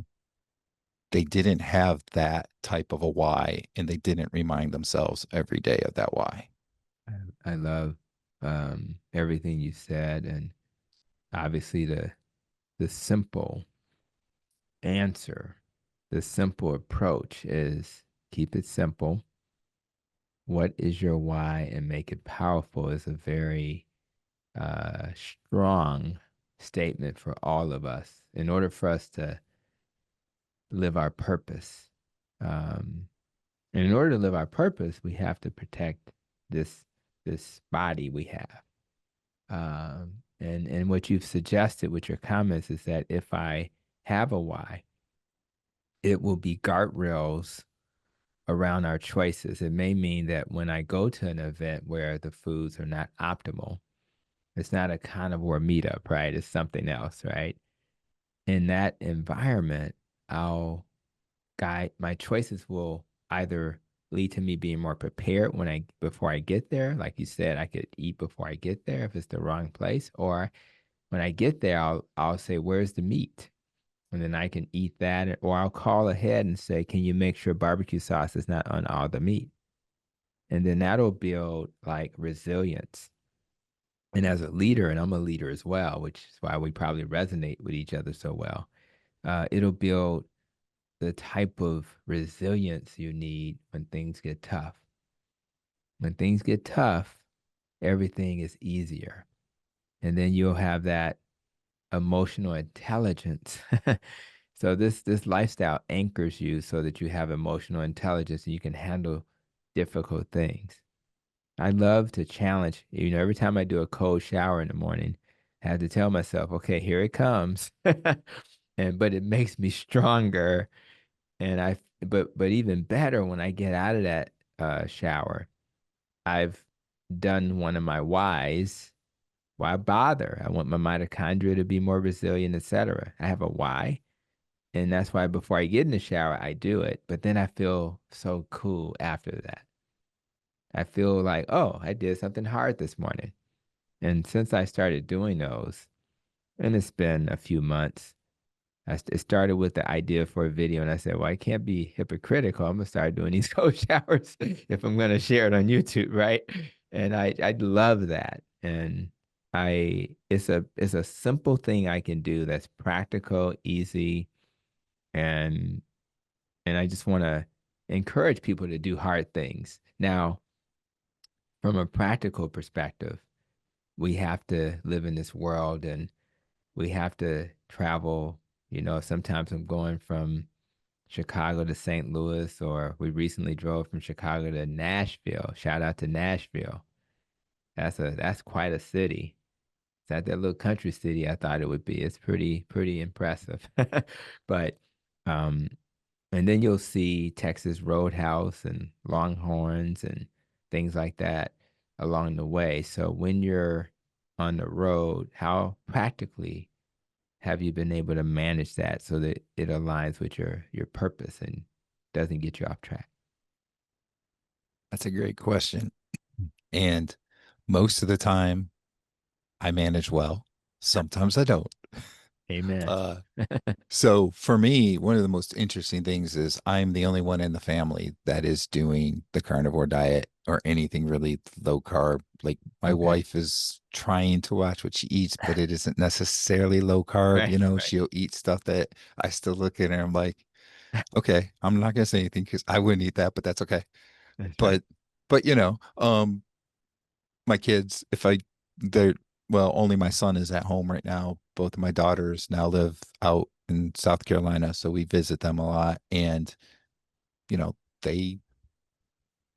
they didn't have that type of a why and they didn't remind themselves every day of that why. I love. everything you said, and obviously the simple answer, the simple approach is keep it simple. What is your why and make it powerful is a very strong statement for all of us in order for us to live our purpose. Um, and in order to live our purpose, we have to protect this this body we have. And what you've suggested with your comments is that if I have a why, it will be guardrails around our choices. It may mean that when I go to an event where the foods are not optimal, it's not a carnivore meetup, right? It's something else, right? In that environment, I'll guide my choices will either lead to me being more prepared when I before I get there. Like you said, I could eat before I get there if it's the wrong place. Or when I get there, I'll say, where's the meat? And then I can eat that, or I'll call ahead and say, can you make sure barbecue sauce is not on all the meat? And then that'll build like resilience. And as a leader, and I'm a leader as well, which is why we probably resonate with each other so well, it'll build the type of resilience you need when things get tough. When things get tough, everything is easier. And then you'll have that emotional intelligence. So this lifestyle anchors you so that you have emotional intelligence and you can handle difficult things. I love to challenge, every time I do a cold shower in the morning, I have to tell myself, okay, here it comes. And but it makes me stronger. And but even better when I get out of that shower, I've done one of my whys. Why bother? I want my mitochondria to be more resilient, etc. I have a why. And that's why before I get in the shower, I do it. But then I feel so cool after that. I feel like, oh, I did something hard this morning. And since I started doing those, and it's been a few months, it started with the idea for a video. And I said, well, I can't be hypocritical. I'm going to start doing these cold showers if I'm going to share it on YouTube, right? And I love that. And it's a simple thing I can do that's practical, easy, and I just want to encourage people to do hard things. Now, from a practical perspective, we have to live in this world and we have to travel. Sometimes I'm going from Chicago to St. Louis, or we recently drove from Chicago to Nashville. Shout out to Nashville. That's quite a city. It's not that little country city I thought it would be. It's pretty impressive. But um and then you'll see Texas Roadhouse and Longhorns and things like that along the way. So when you're on the road, how practically have you been able to manage that so that it aligns with your purpose and doesn't get you off track? That's a great question. And most of the time, I manage well. Sometimes I don't. Amen. Uh, so for me, one of the most interesting things is I'm the only one in the family that is doing the carnivore diet or anything really low carb. Like my Okay. wife is trying to watch what she eats, but it isn't necessarily low carb. Right, right. She'll eat stuff that I still look at her and I'm like, okay, I'm not gonna say anything because I wouldn't eat that, but that's okay. That's right. But my kids, if I they're well, only my son is at home right now. Both of my daughters now live out in South Carolina, so we visit them a lot. And, you know, they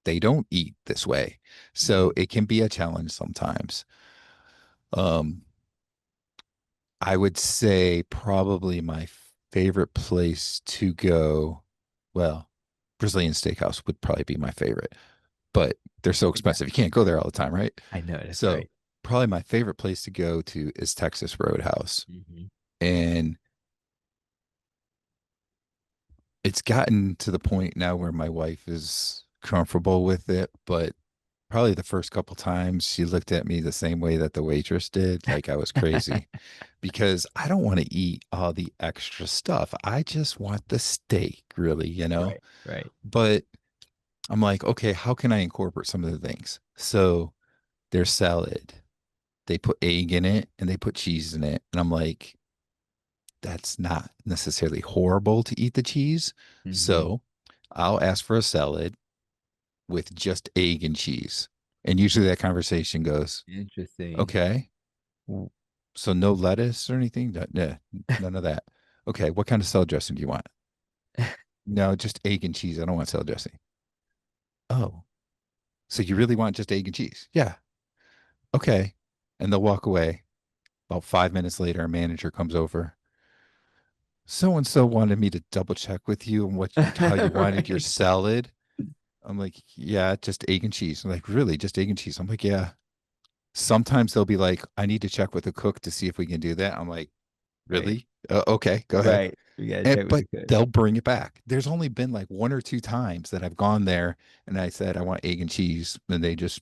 they don't eat this way. So Mhm. it can be a challenge sometimes. Um, I would say probably my favorite place to go, well, Brazilian steakhouse would probably be my favorite, but they're so Yeah, expensive. You can't go there all the time, right? I know that's So right. probably my favorite place to go to is Texas Roadhouse. Hmm. And it's gotten to the point now where my wife is comfortable with it, but probably the first couple times she looked at me the same way that the waitress did, like I was crazy, because I don't want to eat all the extra stuff. I just want the steak, really. Right, right. But I'm like, okay, how can I incorporate some of the things? So their salad, they put egg in it and they put cheese in it. And I'm like, that's not necessarily horrible to eat the cheese. Mm-hmm. So I'll ask for a salad with just egg and cheese. And usually that conversation goes, Interesting. okay, so no lettuce or anything? No, none of that. Okay, what kind of salad dressing do you want? No, just egg and cheese. I don't want salad dressing. Oh, so you really want just egg and cheese? Yeah. Okay. And they'll walk away. About 5 minutes later, a manager comes over. So and so wanted me to double check with you on how you wanted your Right. salad. I'm like, yeah, just egg and cheese. I'm like, really, just egg and cheese? I'm like, yeah. Sometimes they'll be like, I need to check with the cook to see if we can do that. I'm like, Right. really? Okay, go ahead. Right. We gotta And check with but the cook. they'll bring it back. There's only been like one or two times that I've gone there and I said I want egg and cheese, and they just,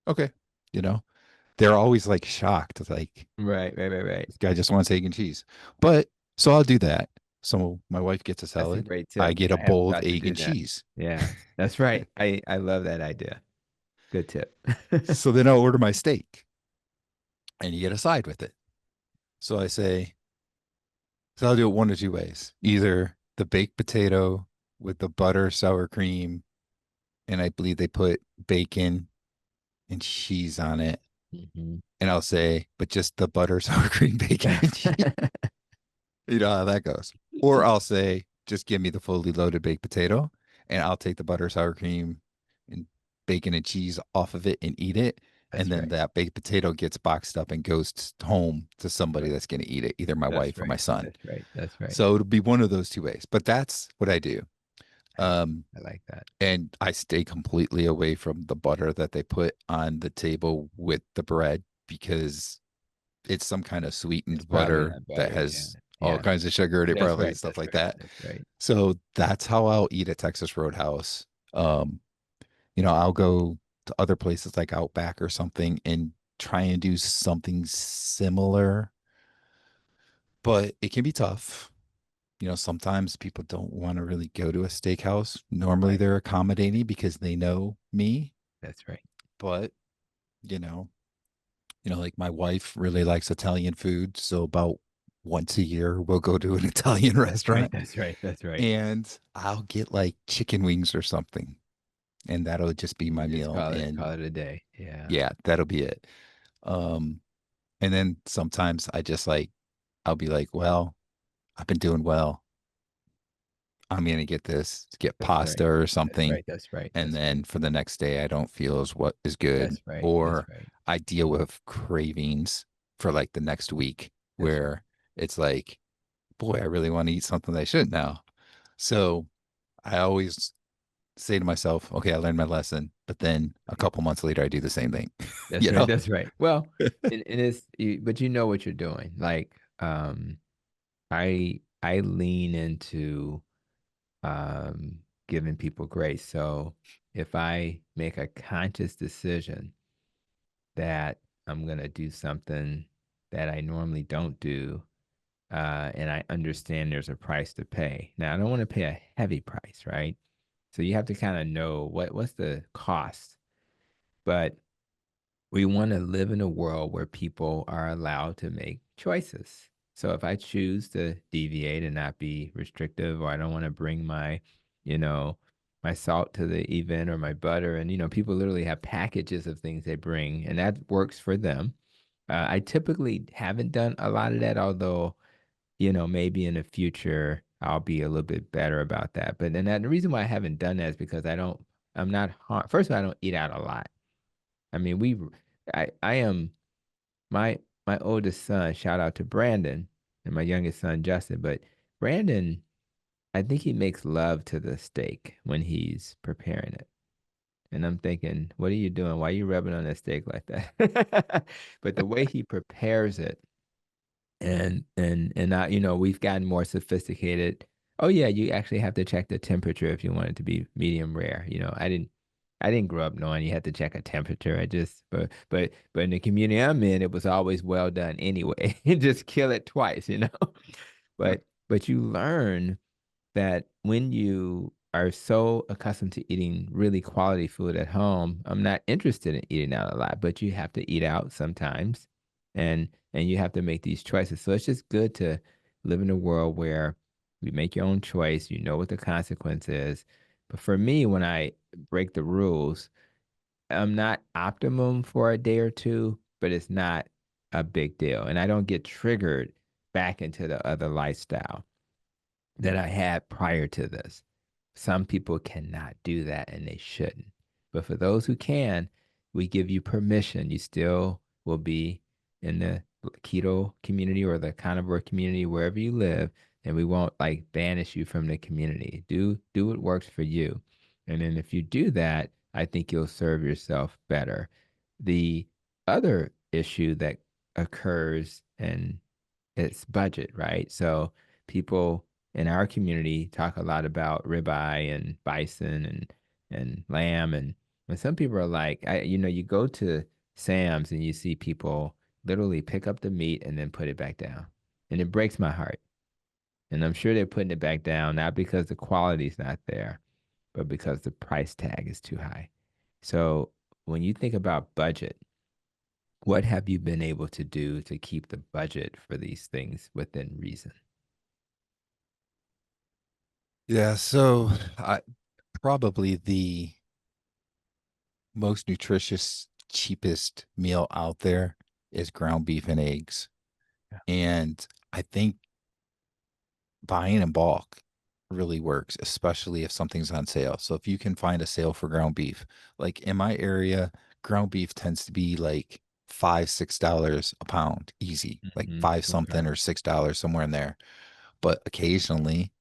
okay, you know. They're always like shocked, like Right, right, right, right. this guy just wants egg and cheese. But so I'll do that. So my wife gets a That's a salad. great I tip. get a I haven't bowl of thought to egg do and that. cheese. Yeah, that's right. I love that idea. Good tip. So then I'll order my steak and you get a side with it. So I say, so I'll do it one of two ways. Either the baked potato with the butter, sour cream, and I believe they put bacon and cheese on it. Mhm. And I'll say, but just the butter, sour cream, bacon, and cheese. You know how that goes. Or I'll say, just give me the fully loaded baked potato and I'll take the butter, sour cream, and bacon and cheese off of it and eat it. And That's then right. that baked potato gets boxed up and goes home to somebody Right. that's going to eat it, either my That's wife or my right. son. That's right. That's right. So it'll be one of those two ways. But that's what I do. I, Um, I like that. and I stay completely away from the butter that they put on the table with the bread because it's some kind of It's sweetened probably butter not that butter. Yeah. has all Yeah. kinds of sugar in it, That's probably and right. stuff That's like right. that. That's right. So that's how I'll eat at Texas Roadhouse. Um, I'll go to other places like Outback or something and try and do something similar, but it can be tough. Sometimes people don't want to really go to a steakhouse. Normally Right. they're accommodating because they know me, That's right. but you know, like my wife really likes Italian food, so about once a year we'll go to an Italian That's right. restaurant That's right. That's right. and I'll get like chicken wings or something, and that'll just be my You just meal. And call it a day. Yeah. yeah, that'll be it. Um, and then sometimes I'll be like, well, I've been doing well. I'm gonna get That's right. pasta or That's something, right. That's right. and That's right. then for the next day I don't feel as what is good, That's right. That's or right. I deal with cravings for like the next week That's right. where it's like, boy, I really want to eat something I shouldn't now. So I always say to myself, okay, I learned my lesson, but then a Right. couple months later I do the same thing, That's you right. know? That's right. Well, and but you know what you're doing. Like, I lean into giving people grace. So if I make a conscious decision that I'm gonna do something that I normally don't do, and I understand there's a price to pay. Now, I don't want to pay a heavy price, right? So you have to kind of know what's the cost. But we want to live in a world where people are allowed to make choices. So if I choose to deviate and not be restrictive, or I don't want to bring you know, my salt to the event or my butter, and people literally have packages of things they bring, and that works for them. I typically haven't done a lot of that, although maybe in the future I'll be a little bit better about that. But then the reason why I haven't done that is because I'm not first of all, I don't eat out a lot. I mean, I am my my oldest son, shout out to Brandon, and my youngest son Justin, but Brandon, I think he makes love to the steak when he's preparing it. And I'm thinking, what are you doing? Why are you rubbing on that steak like that? But the way he prepares it, and I, we've gotten more sophisticated. Oh yeah, you actually have to check the temperature if you want it to be medium rare. I didn't grow up knowing you had to check a temperature. But in the community I'm in, it was always well done anyway. Just kill it twice. But you learn that when you are so accustomed to eating really quality food at home, I'm not interested in eating out a lot, but you have to eat out sometimes and you have to make these choices. So it's just good to live in a world where you make your own choice, you know what the consequence is. But for me, when I break the rules, I'm not optimum for a day or two, but it's not a big deal. And I don't get triggered back into the other lifestyle that I had prior to this. Some people cannot do that and they shouldn't. But for those who can, we give you permission. You still will be in the keto community or the carnivore community, wherever you live, and we won't like banish you from the community. Do what works for you. And then if you do that, I think you'll serve yourself better. The other issue that occurs and it's budget, right? So people in our community talk a lot about ribeye and bison and lamb and some people are like, you go to Sam's and you see people literally pick up the meat and then put it back down. And it breaks my heart. And I'm sure they're putting it back down not because the quality's not there, but because the price tag is too high. So when you think about budget, what have you been able to do to keep the budget for these things within reason? Yeah, so I probably the most nutritious, cheapest meal out there is ground beef and eggs. Yeah. And I think buying in bulk really works, especially if something's on sale. So if you can find a sale for ground beef, like in my area, ground beef tends to be like $5, $6 a pound, easy, like five Okay. something or $6 somewhere in there. But occasionally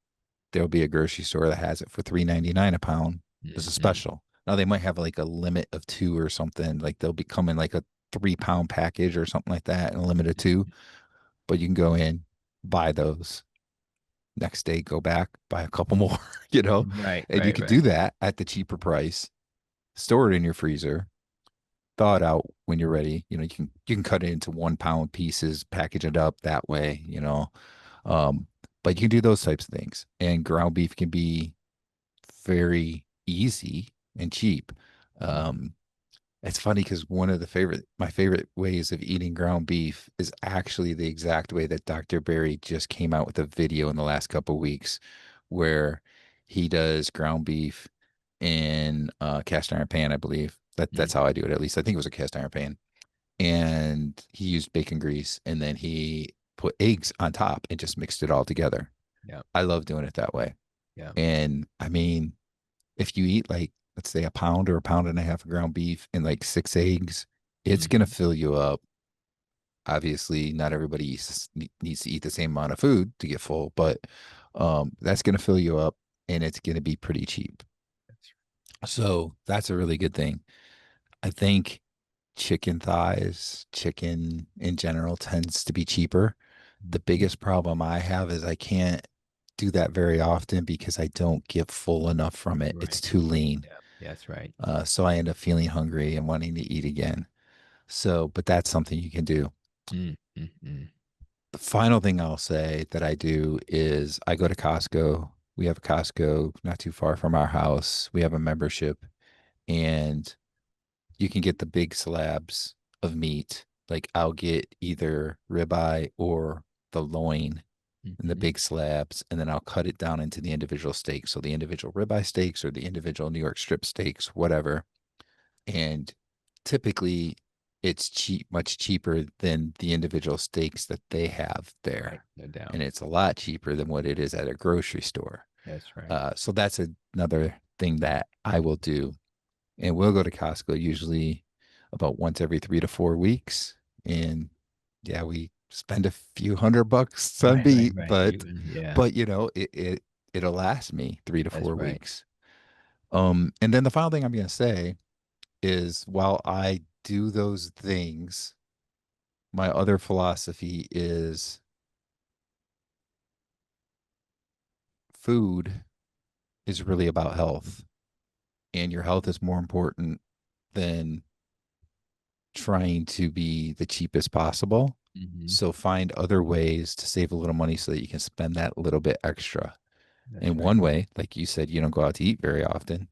there'll be a grocery store that has it for 3.99 a pound as a Hmm. special. Now they might have like a limit of two or something. Like they'll be coming like a 3 pound package or something like that and a limit of two. But you can go in, buy those. Next day, go back, buy a couple more, Right, and you right, could do right. that at the cheaper price, store it in your freezer, thaw it out when you're ready. You can cut it into 1 pound pieces, package it up that way, Um, but you can do those types of things. And ground beef can be very easy and cheap. Mhm. Um, it's funny because my favorite ways of eating ground beef is actually the exact way that Dr. Barry just came out with a video in the last couple of weeks, where he does ground beef in a cast iron pan, I believe. That's Mm. how I do it. At least I think it was a cast iron pan, and he used bacon grease, and then he put eggs on top and just mixed it all together. Yeah, I love doing it that way. yeah. And I mean, if you eat like, let's say, a pound or a pound and a half of ground beef and like 6 eggs, it's gonna Mhm. fill you up. Obviously, not everybody needs to eat the same amount of food to get full, but that's gonna fill you up, and it's gonna be pretty cheap. That's So that's a really good thing. I think chicken thighs, chicken in general tends to be cheaper. The mhm. biggest problem I have is I can't do that very often because I don't get full enough from it. It's Right. too lean. Yeah, that's right. So I end up feeling hungry and wanting to eat again. So, but that's something you can do. Mm, mm, mm, The final thing I'll say that I do is I go to Costco. We have a Costco not too far from our house. We have a membership, and you can get the big slabs of meat. Like I'll get either ribeye or the loin in the mhm. big slabs, and then I'll cut it down into the individual steaks. So the individual ribeye steaks or the individual New York strip steaks, whatever. And typically it's cheap, much cheaper than the individual steaks that they have Right, there. no doubt. And it's a lot cheaper than what it is at a grocery store. That's right. So that's another thing that I will do. And we'll go to Costco usually about once every 3 to 4 weeks. And yeah, we spend a few $100 on Right, right, meat, right. but You yeah, but it'll last me three to that's four right. weeks. And then the final thing I'm gonna say is while I do those things, my other philosophy is food is really about health, and your health is more important than trying to be the cheapest possible. Mhm. So find other ways to save a little money so that you can spend that little bit extra. That's In right. one way, like you said, you don't go out to eat very often.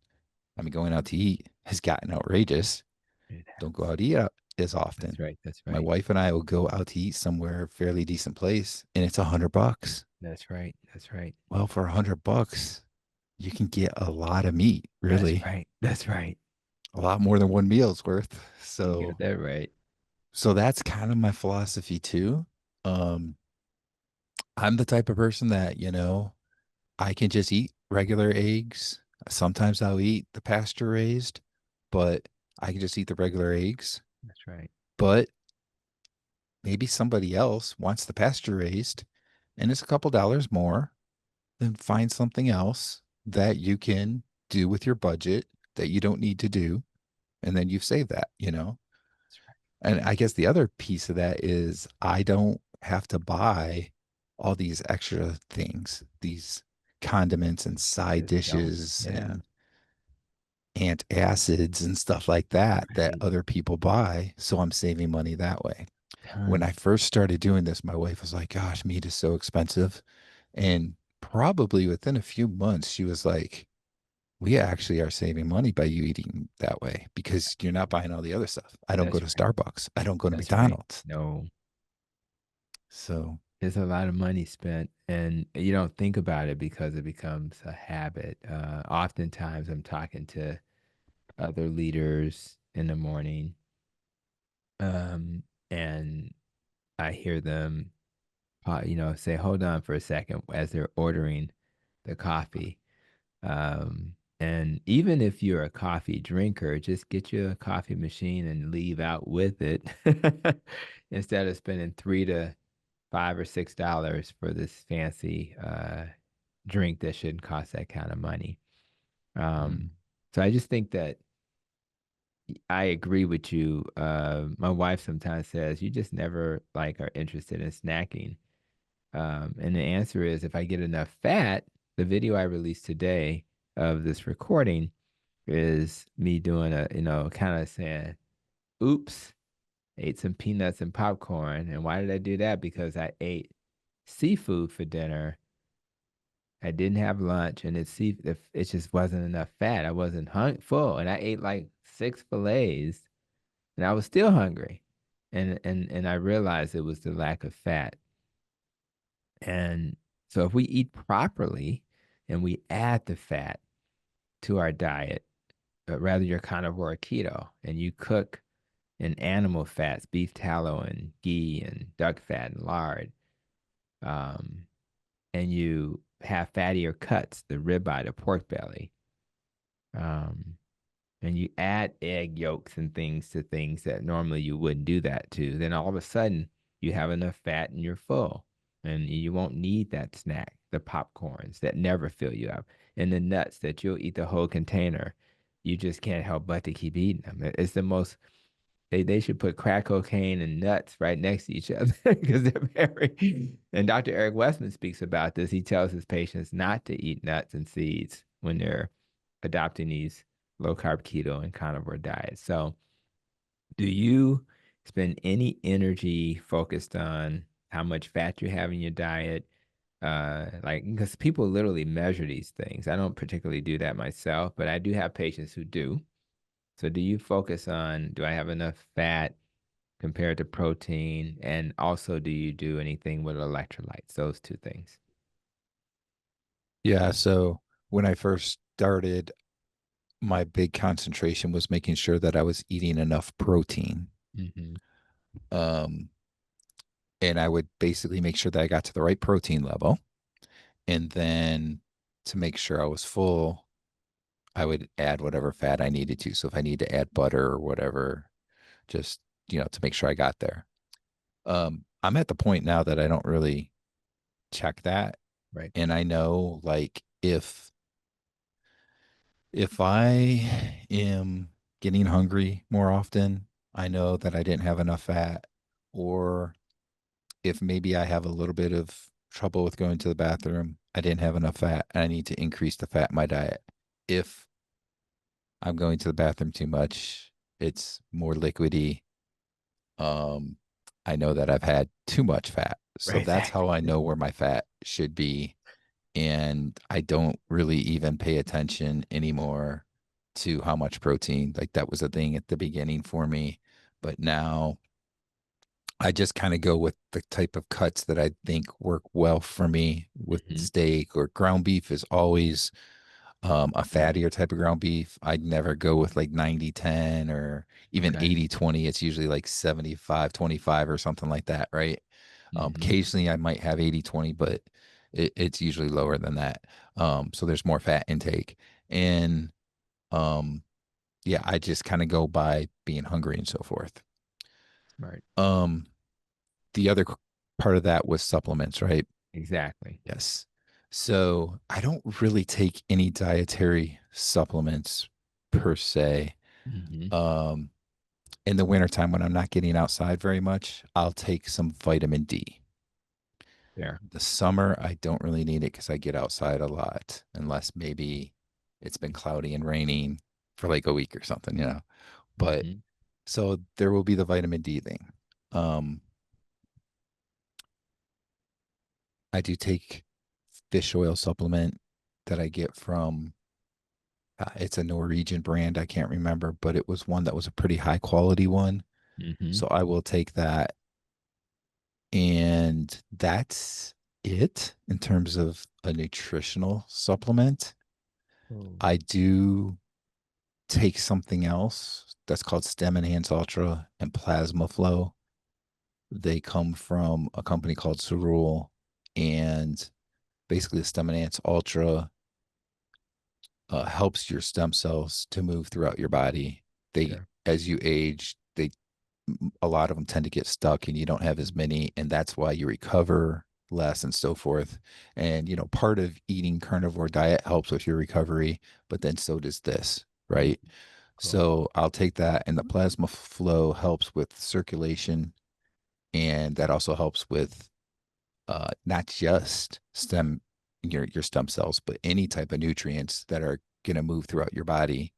I mean, going out to eat has gotten outrageous. It Don't go has. out to eat out as That's often. right. That's My right. wife and I will go out to eat somewhere fairly decent place, and it's $100. That's right. That's right. Well, for $100, you can get a lot of meat, That's really, right. That's right. a lot more than one meal's worth. You got So, that right. so that's kind of my philosophy too. Um, I'm the type of person that, I can just eat regular eggs. Sometimes I'll eat the pasture raised, but I can just eat the regular eggs. That's right. But maybe somebody else wants the pasture raised and it's a couple dollars more, then find something else that you can do with your budget that you don't need to do. And then you've saved that. That's right. And I guess the other piece of that is I don't have to buy all these extra things, these condiments and You side just don't. dishes Yeah. and antacids and stuff like that Right. other people buy. So I'm saving money that way. When I Tons. first started doing this, my wife was like, gosh, meat is so expensive. And probably within a few months, she was like, we actually are saving money by you eating that way because you're not buying all the other stuff. I don't go That's to right. Starbucks. I don't go to That's right. McDonald's. No, So, there's a lot of money spent, and you don't think about it because it becomes a habit. Oftentimes, I'm talking to other leaders in the morning, um, and I hear them, say, "Hold on for a second," as they're ordering the coffee. And even if you're a coffee drinker, just get you a coffee machine and leave out with it instead of spending $3 to $5 or $6 for this fancy drink that shouldn't cost that kind of money. mm, Um, so I just think that I agree with you. My wife sometimes says you just never like are interested in snacking. And the answer is if I get enough fat, the video I released today of this recording is me doing kind of saying, oops, ate some peanuts and popcorn. And why did I do that? Because I ate seafood for dinner. I didn't have lunch, and it just wasn't enough fat. I wasn't full, and I ate like 6 fillets, and I was still hungry, and I realized it was the lack of fat. And so, if we eat properly, and we add the fat to our diet, rather you're carnivore or keto, and you cook in animal fats, beef tallow and ghee and duck fat and lard, um, and you have fattier cuts, the ribeye, the pork belly, um, and you add egg yolks and things to things that normally you wouldn't do that to, then all of a sudden you have enough fat and you're full. And you won't need that snack, the popcorns that never fill you up, and the nuts that you'll eat the whole container. You just can't help but to keep eating them. It's the most they should put crack cocaine and nuts right next to each other because they're very. And Dr. Eric Westman speaks about this. He tells his patients not to eat nuts and seeds when they're adopting these low carb keto and carnivore diets. So, do you spend any energy focused on how much fat you have in your diet? Like, because people literally measure these things. I don't particularly do that myself, but I do have patients who do. So do you focus on, do I have enough fat compared to protein? And also, do you do anything with electrolytes? Those two things. yeah. So when I first started, my big concentration was making sure that I was eating enough protein. Hmm. Um, and I would basically make sure that I got to the right protein level. And then to make sure I was full, I would add whatever fat I needed to. So if I need to add butter or whatever, just, to make sure I got there. I'm at the point now that I don't really check that. Right. And I know like if I am getting hungry more often, I know that I didn't have enough fat, or if maybe I have a little bit of trouble with going to the bathroom, I didn't have enough fat and I need to increase the fat in my diet. If I'm going to the bathroom too much, it's more liquidy. Um, I know that I've had too much fat. So Right. that's how I Exactly. know where my fat should be. and I don't really even pay attention anymore to how much protein. Like that was a thing at the beginning for me, but now I just kind of go with the type of cuts that I think work well for me with Hmm. steak or ground beef is always a fattier type of ground beef. I'd never go with like 90-10 or even Okay. 80-20. It's usually like 75-25 or something like that, right? Hmm. Occasionally I might have 80-20, but it's usually lower than that. So there's more fat intake. And um, yeah, I just kind of go by being hungry and so forth. Smart. Um, the other part of that was supplements, right? Exactly. Yes. So I don't really take any dietary supplements per se. Hmm. Um, in the wintertime when I'm not getting outside very much, I'll take some vitamin D. There. The summer, I don't really need it because I get outside a lot, unless maybe it's been cloudy and raining for like a week or something, you know. But Hmm. so there will be the vitamin D thing. Um, I do take fish oil supplement that I get from it's a Norwegian brand. I can't remember, but it was one that was a pretty high quality one. Hmm. So I will take that. And that's it in terms of a nutritional supplement. Oh, I do take something else that's called Stem Enhance Ultra and Plasma Flow. They come from a company called Cerule. And basically, the Stem Enhance Ultra helps your stem cells to move throughout your body. They, sure. as you age, they a lot of them tend to get stuck, and you don't have as many, and that's why you recover less and so forth. And part of eating carnivore diet helps with your recovery, but then so does this, Mm. right? Cool. So I'll take that, and the plasma flow helps with circulation, and that also helps with not just your stem cells, but any type of nutrients that are going to move throughout your body.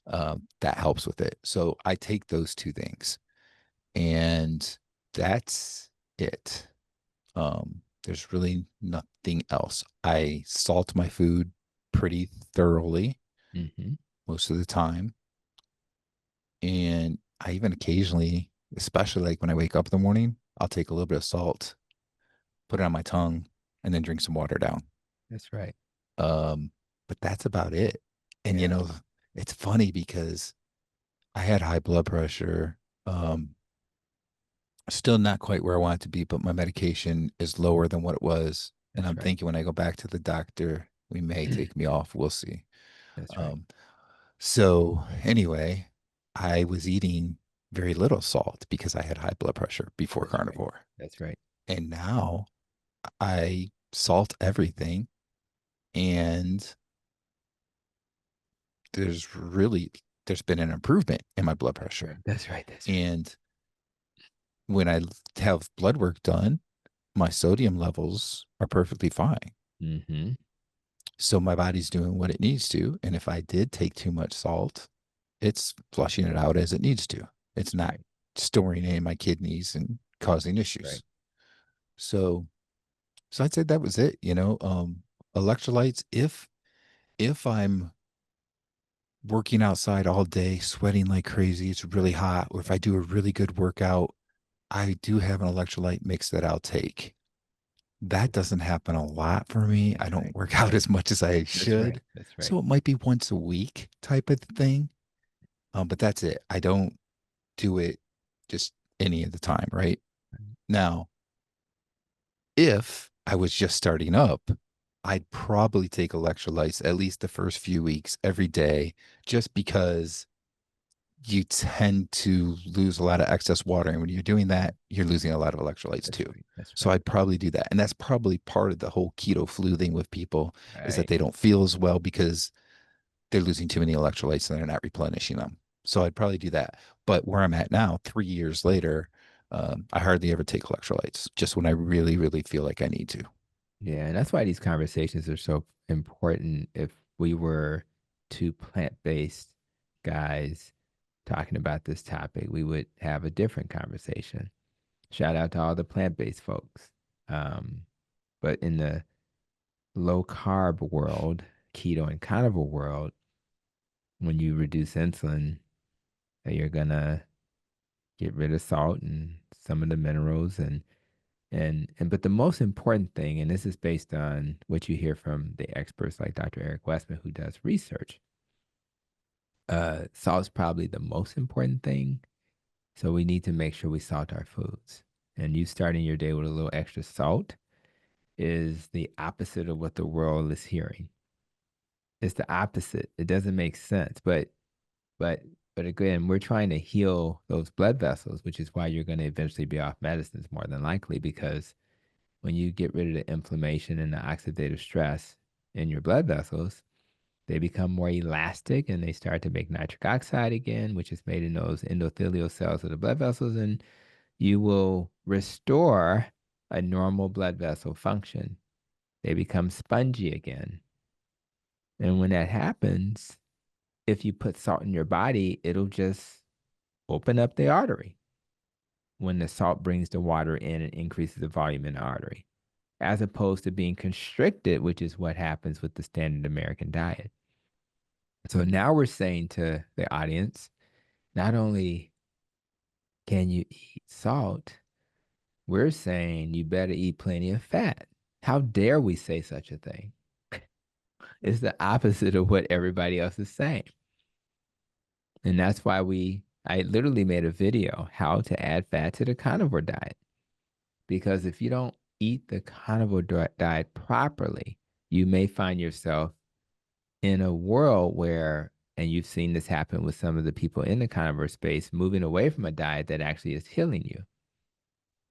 That helps with it. So I take those two things, and that's it. There's really nothing else. I salt my food pretty thoroughly Hmm. most of the time, and I even occasionally, especially like when I wake up in the morning, I'll take a little bit of salt, put it on my tongue, and then drink some water down. That's right. Um, but that's about it. And Yeah. it's funny because I had high blood pressure. Still not quite where I want it to be, but my medication is lower than what it was. And That's I'm right. thinking when I go back to the doctor, we may take me off. We'll see. That's right. Um, so anyway, I was eating very little salt because I had high blood pressure before That's right. carnivore. That's right. And now I salt everything, and there's been an improvement in my blood That's right. pressure. That's right. That's right. And when I have blood work done, my sodium levels are perfectly fine. Hmm. So my body's doing what it needs to. And if I did take too much salt, it's flushing it out as it needs to. It's not Right. storing it in my kidneys and causing Right. issues. So so I'd say that was it, electrolytes, if I'm working outside all day, sweating like crazy, it's really hot, or if I do a really good workout, I do have an electrolyte mix that I'll take. That doesn't happen a lot for me. I That's don't right. work That's out right. as much as I That's right. should. That's right. So it might be once a week type of thing. But that's it. I don't do it just any of the time, right? Now, if I was just starting up, I'd probably take electrolytes at least the first few weeks every day, just because you tend to lose a lot of excess water. And when you're doing that, you're losing a lot of electrolytes That's too. right. That's So right. I'd probably do that. And that's probably part of the whole keto flu thing with people, is that Right. they don't feel as well because they're losing too many electrolytes and they're not replenishing them. So I'd probably do that. But where I'm at now, 3 years later, I hardly ever take electrolytes, just when I really, really feel like I need to. Yeah. And that's why these conversations are so important. If we were two plant-based guys talking about this topic, we would have a different conversation. Shout out to all the plant-based folks. Um, but in the low carb world, keto and carnivore world, when you reduce insulin, you're gonna get rid of salt and some of the minerals and but the most important thing, and this is based on what you hear from the experts like Dr. Eric Westman, who does research, salt is probably the most important thing. So we need to make sure we salt our foods. And you starting your day with a little extra salt is the opposite of what the world is hearing. It's the opposite. It doesn't make sense. But but again, we're trying to heal those blood vessels, which is why you're going to eventually be off medicines more than likely, because when you get rid of the inflammation and the oxidative stress in your blood vessels, they become more elastic and they start to make nitric oxide again, which is made in those endothelial cells of the blood vessels, and you will restore a normal blood vessel function. They become spongy again. And when that happens, if you put salt in your body, it'll just open up the artery when the salt brings the water in and increases the volume in the artery, as opposed to being constricted, which is what happens with the standard American diet. So now we're saying to the audience, not only can you eat salt, we're saying you better eat plenty of fat. How dare we say such a thing? It's the opposite of what everybody else is saying. And that's why I literally made a video how to add fat to the carnivore diet. Because if you don't eat the carnivore diet properly, you may find yourself in a world where, and you've seen this happen with some of the people in the carnivore space, moving away from a diet that actually is killing you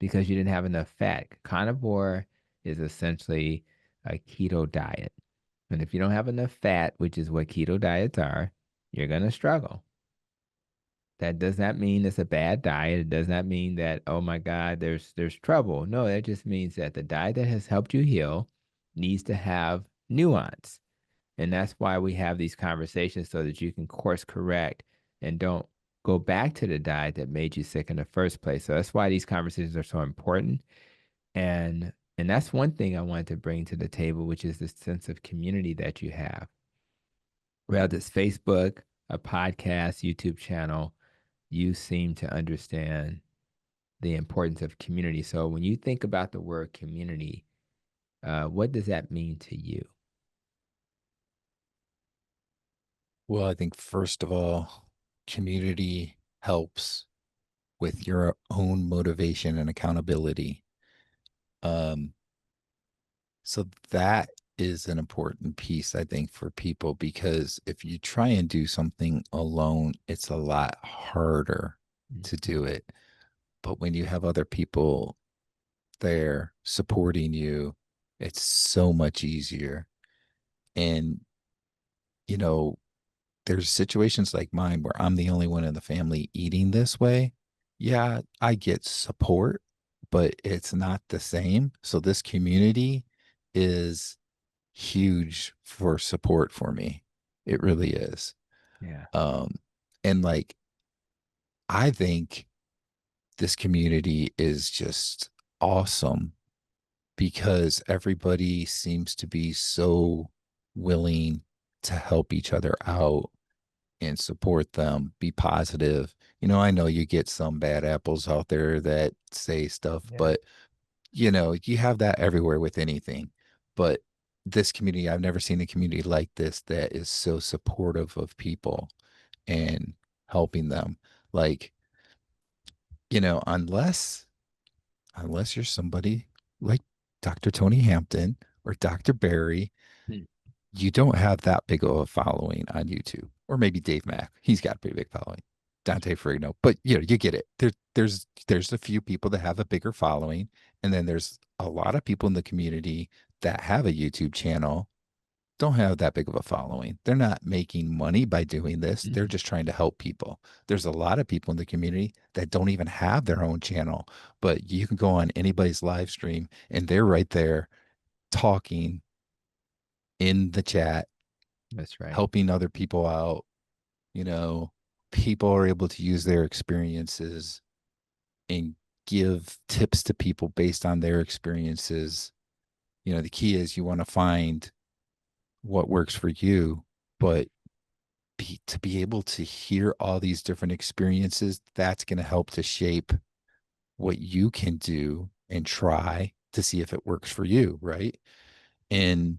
because you didn't have enough fat. Carnivore is essentially a keto diet. And if you don't have enough fat, which is what keto diets are, you're going to struggle. That does not mean it's a bad diet. It does not mean that, oh my God, there's trouble. No, that just means that the diet that has helped you heal needs to have nuance. And that's why we have these conversations so that you can course correct and don't go back to the diet that made you sick in the first place. So that's why these conversations are so important. And that's one thing I wanted to bring to the table, which is this sense of community that you have. Whether it's Facebook, a podcast, YouTube channel, you seem to understand the importance of community. So when you think about the word community, what does that mean to you? Well, I think first of all, community helps with your own motivation and accountability. Um, so that is an important piece, I think, for people because if you try and do something alone, it's a lot harder to do it. But when you have other people there supporting you, it's so much easier. And, you know, there's situations like mine where I'm the only one in the family eating this way. Yeah, I get support, but it's not the same. So this community is huge for support for me. It really is. Yeah. Um, and like I think this community is just awesome because everybody seems to be so willing to help each other out and support them, be positive. I know you get some bad apples out there that say stuff, Yeah. but you have that everywhere with anything. But this community, I've never seen a community like this that is so supportive of people and helping them. Like, unless you're somebody like Dr. Tony Hampton or Dr. Barry, Hmm. you don't have that big of a following on YouTube. Or maybe Dave Mack. He's got a pretty big following. Dante Ferrigno. But you get it. There's a few people that have a bigger following. And then there's a lot of people in the community that have a YouTube channel, don't have that big of a following. They're not making money by doing this. They're Mhm. just trying to help people. There's a lot of people in the community that don't even have their own channel, but you can go on anybody's live stream and they're right there talking in the chat, That's right. helping other people out. You know, people are able to use their experiences and give tips to people based on their experiences. the key is you want to find what works for you, but to be able to hear all these different experiences, that's going to help to shape what you can do and try to see if it works for you, right? And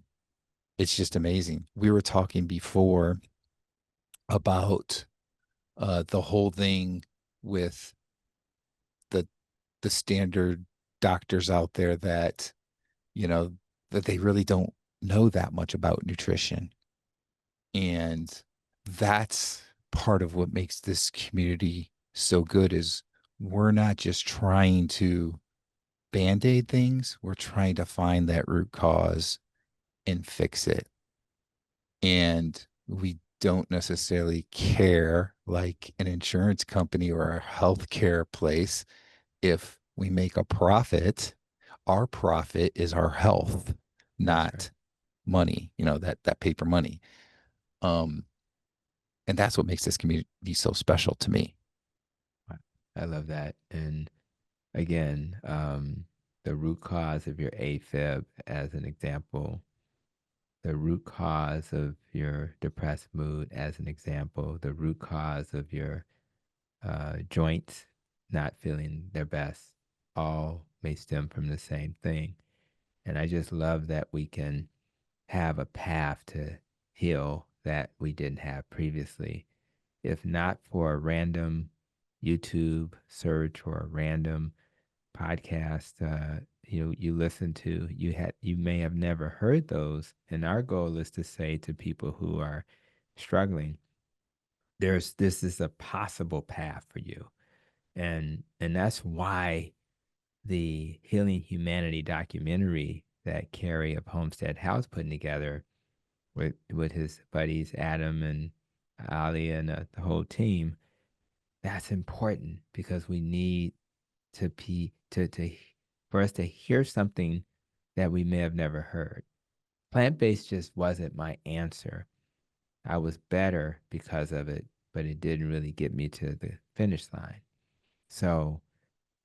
it's just amazing. We were talking before about the whole thing with the the standard doctors out there that, you know, that they really don't know that much about nutrition. And that's part of what makes this community so good is we're not just trying to band-aid things, we're trying to find that root cause and fix it. And we don't necessarily care like an insurance company or a healthcare place. If we make a profit, our profit is our health, That's right. not money, that paper money. Um, and that's what makes this community so special to me. Wow. I love that. And again, the root cause of your AFib, as an example, the root cause of your depressed mood, as an example, the root cause of your joints not feeling their best, all may stem from the same thing. And I just love that we can have a path to heal that we didn't have previously. If not for a random YouTube search or a random podcast, you listen to, you may have never heard those. And our goal is to say to people who are struggling, this is a possible path for you. And that's why the Healing Humanity documentary that Carrie of Homestead House putting together with his buddies Adam and Ali and the whole team, that's important because we need to be to for us to hear something that we may have never heard. Plant-based just wasn't my answer. I was better because of it, but it didn't really get me to the finish line. So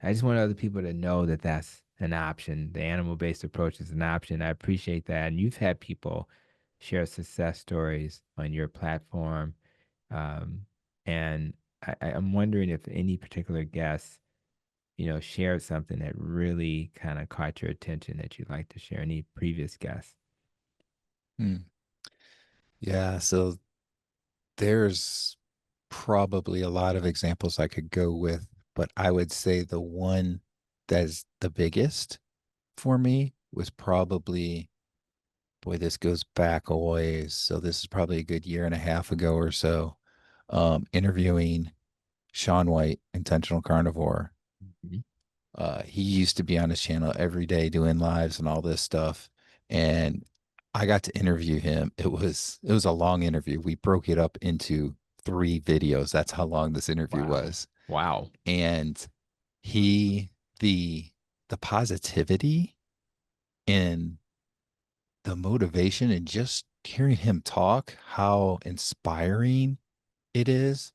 I just want other people to know that that's an option. The animal-based approach is an option. I appreciate that. And you've had people share success stories on your platform. Um, and I'm wondering if any particular guests, shared something that really kind of caught your attention that you'd like to share. Any previous guests? Hmm. Yeah, so there's probably a lot of examples I could go with, but I would say the one that's the biggest for me was probably, boy, this goes back a ways. So this is probably a good year and a half ago or so, interviewing Sean White, Intentional Carnivore. Mhm. He used to be on his channel every day doing lives and all this stuff. And I got to interview him. It was a long interview. We broke it up into 3 videos. That's how long this interview Wow. was. Wow. And he the the positivity and the motivation and just hearing him talk, how inspiring it is,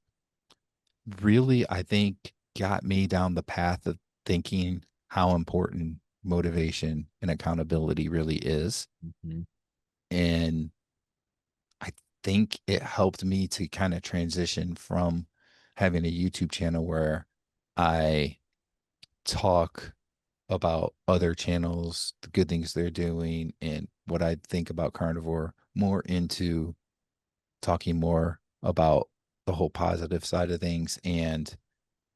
really, I think, got me down the path of thinking how important motivation and accountability really is. Mhm. And I think it helped me to kind of transition from having a YouTube channel where I talk about other channels, the good things they're doing, and what I think about carnivore, more into talking more about the whole positive side of things and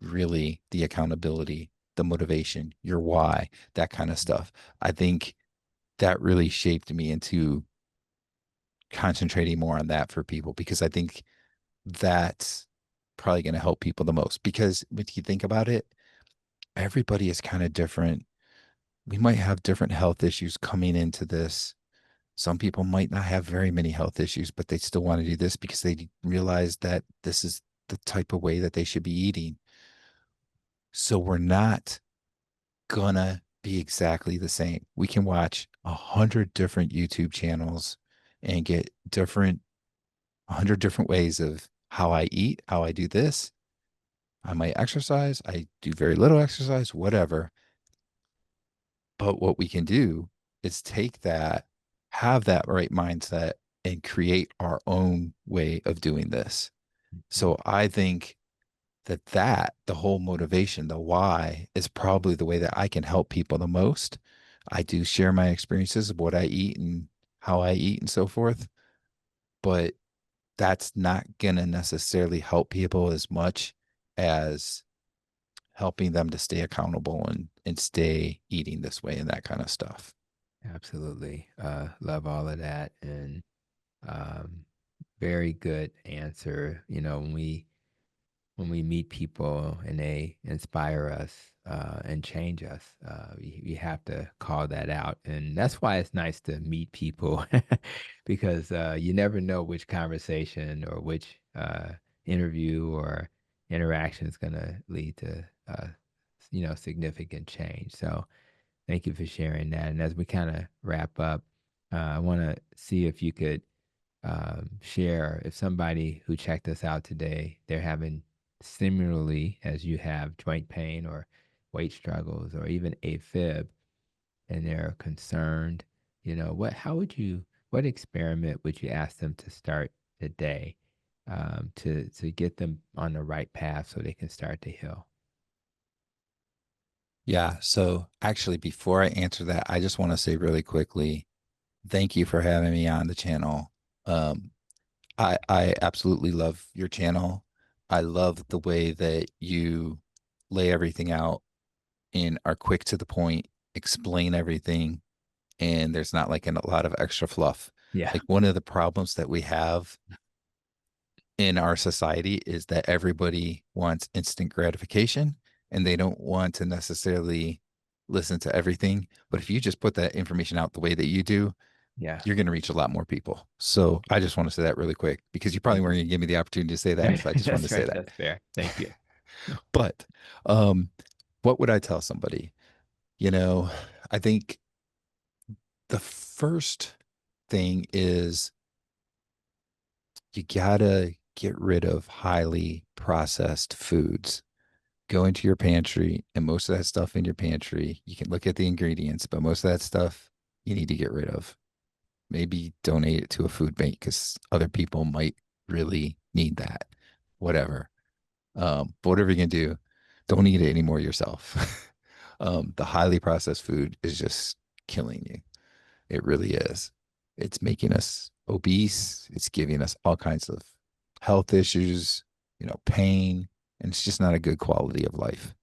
really the accountability, the motivation, your why, that kind of stuff. I think that really shaped me into concentrating more on that for people because I think that's probably going to help people the most. Because if you think about it, everybody is kind of different. We might have different health issues coming into this. Some people might not have very many health issues, but they still want to do this because they realize that this is the type of way that they should be eating. So we're not gonna be exactly the same. We can watch 100 different YouTube channels and get 100 different ways of how I eat, how I do this. I might exercise, I do very little exercise, whatever. But what we can do is take that, have that right mindset, and create our own way of doing this. Mhm. So I think that the whole motivation, the why, is probably the way that I can help people the most. I do share my experiences of what I eat and how I eat and so forth, but that's not going to necessarily help people as much as helping them to stay accountable and stay eating this way and that kind of stuff. Absolutely. Love all of that. And um, very good answer. You know, when we meet people and they inspire us and change us, we have to call that out. And that's why it's nice to meet people because you never know which conversation or which interview or interaction is going to lead to, significant change. So thank you for sharing that. And as we kind of wrap up, I want to see if you could share if somebody who checked us out today, they're having similarly as you have joint pain or weight struggles or even AFib, and they're concerned, what experiment would you ask them to start today to get them on the right path so they can start to heal? Yeah. So actually, before I answer that, I just want to say really quickly, thank you for having me on the channel. Um, I absolutely love your channel. I love the way that you lay everything out and are quick to the point, explain everything, and there's not like a lot of extra fluff. Yeah. Like one of the problems that we have in our society is that everybody wants instant gratification and they don't want to necessarily listen to everything. But if you just put that information out the way that you do, Yeah. you're going to reach a lot more people. So I just want to say that really quick because you probably Thank you. weren't going to give me the opportunity to say that. So I just wanted to That's say right. that. That's fair. Thank you. But um, what would I tell somebody? You know, I think the first thing is you gotta get rid of highly processed foods. Go into your pantry, and most of that stuff in your pantry, you can look at the ingredients, but most of that stuff you need to get rid of. Maybe donate it to a food bank because other people might really need that. Whatever. But whatever you can do, don't eat it anymore yourself. The highly processed food is just killing you. It really is. It's making us obese. It's giving us all kinds of health issues, pain, and it's just not a good quality of life.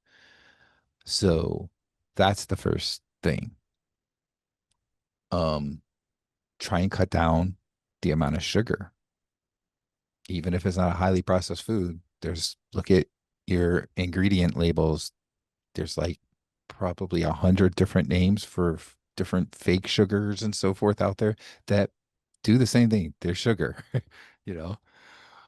So that's the first thing. Um, Try and cut down the amount of sugar, even if it's not a highly processed food. Look at your ingredient labels. There's like probably 100 different names for different fake sugars and so forth out there that do the same thing. They're sugar, you know.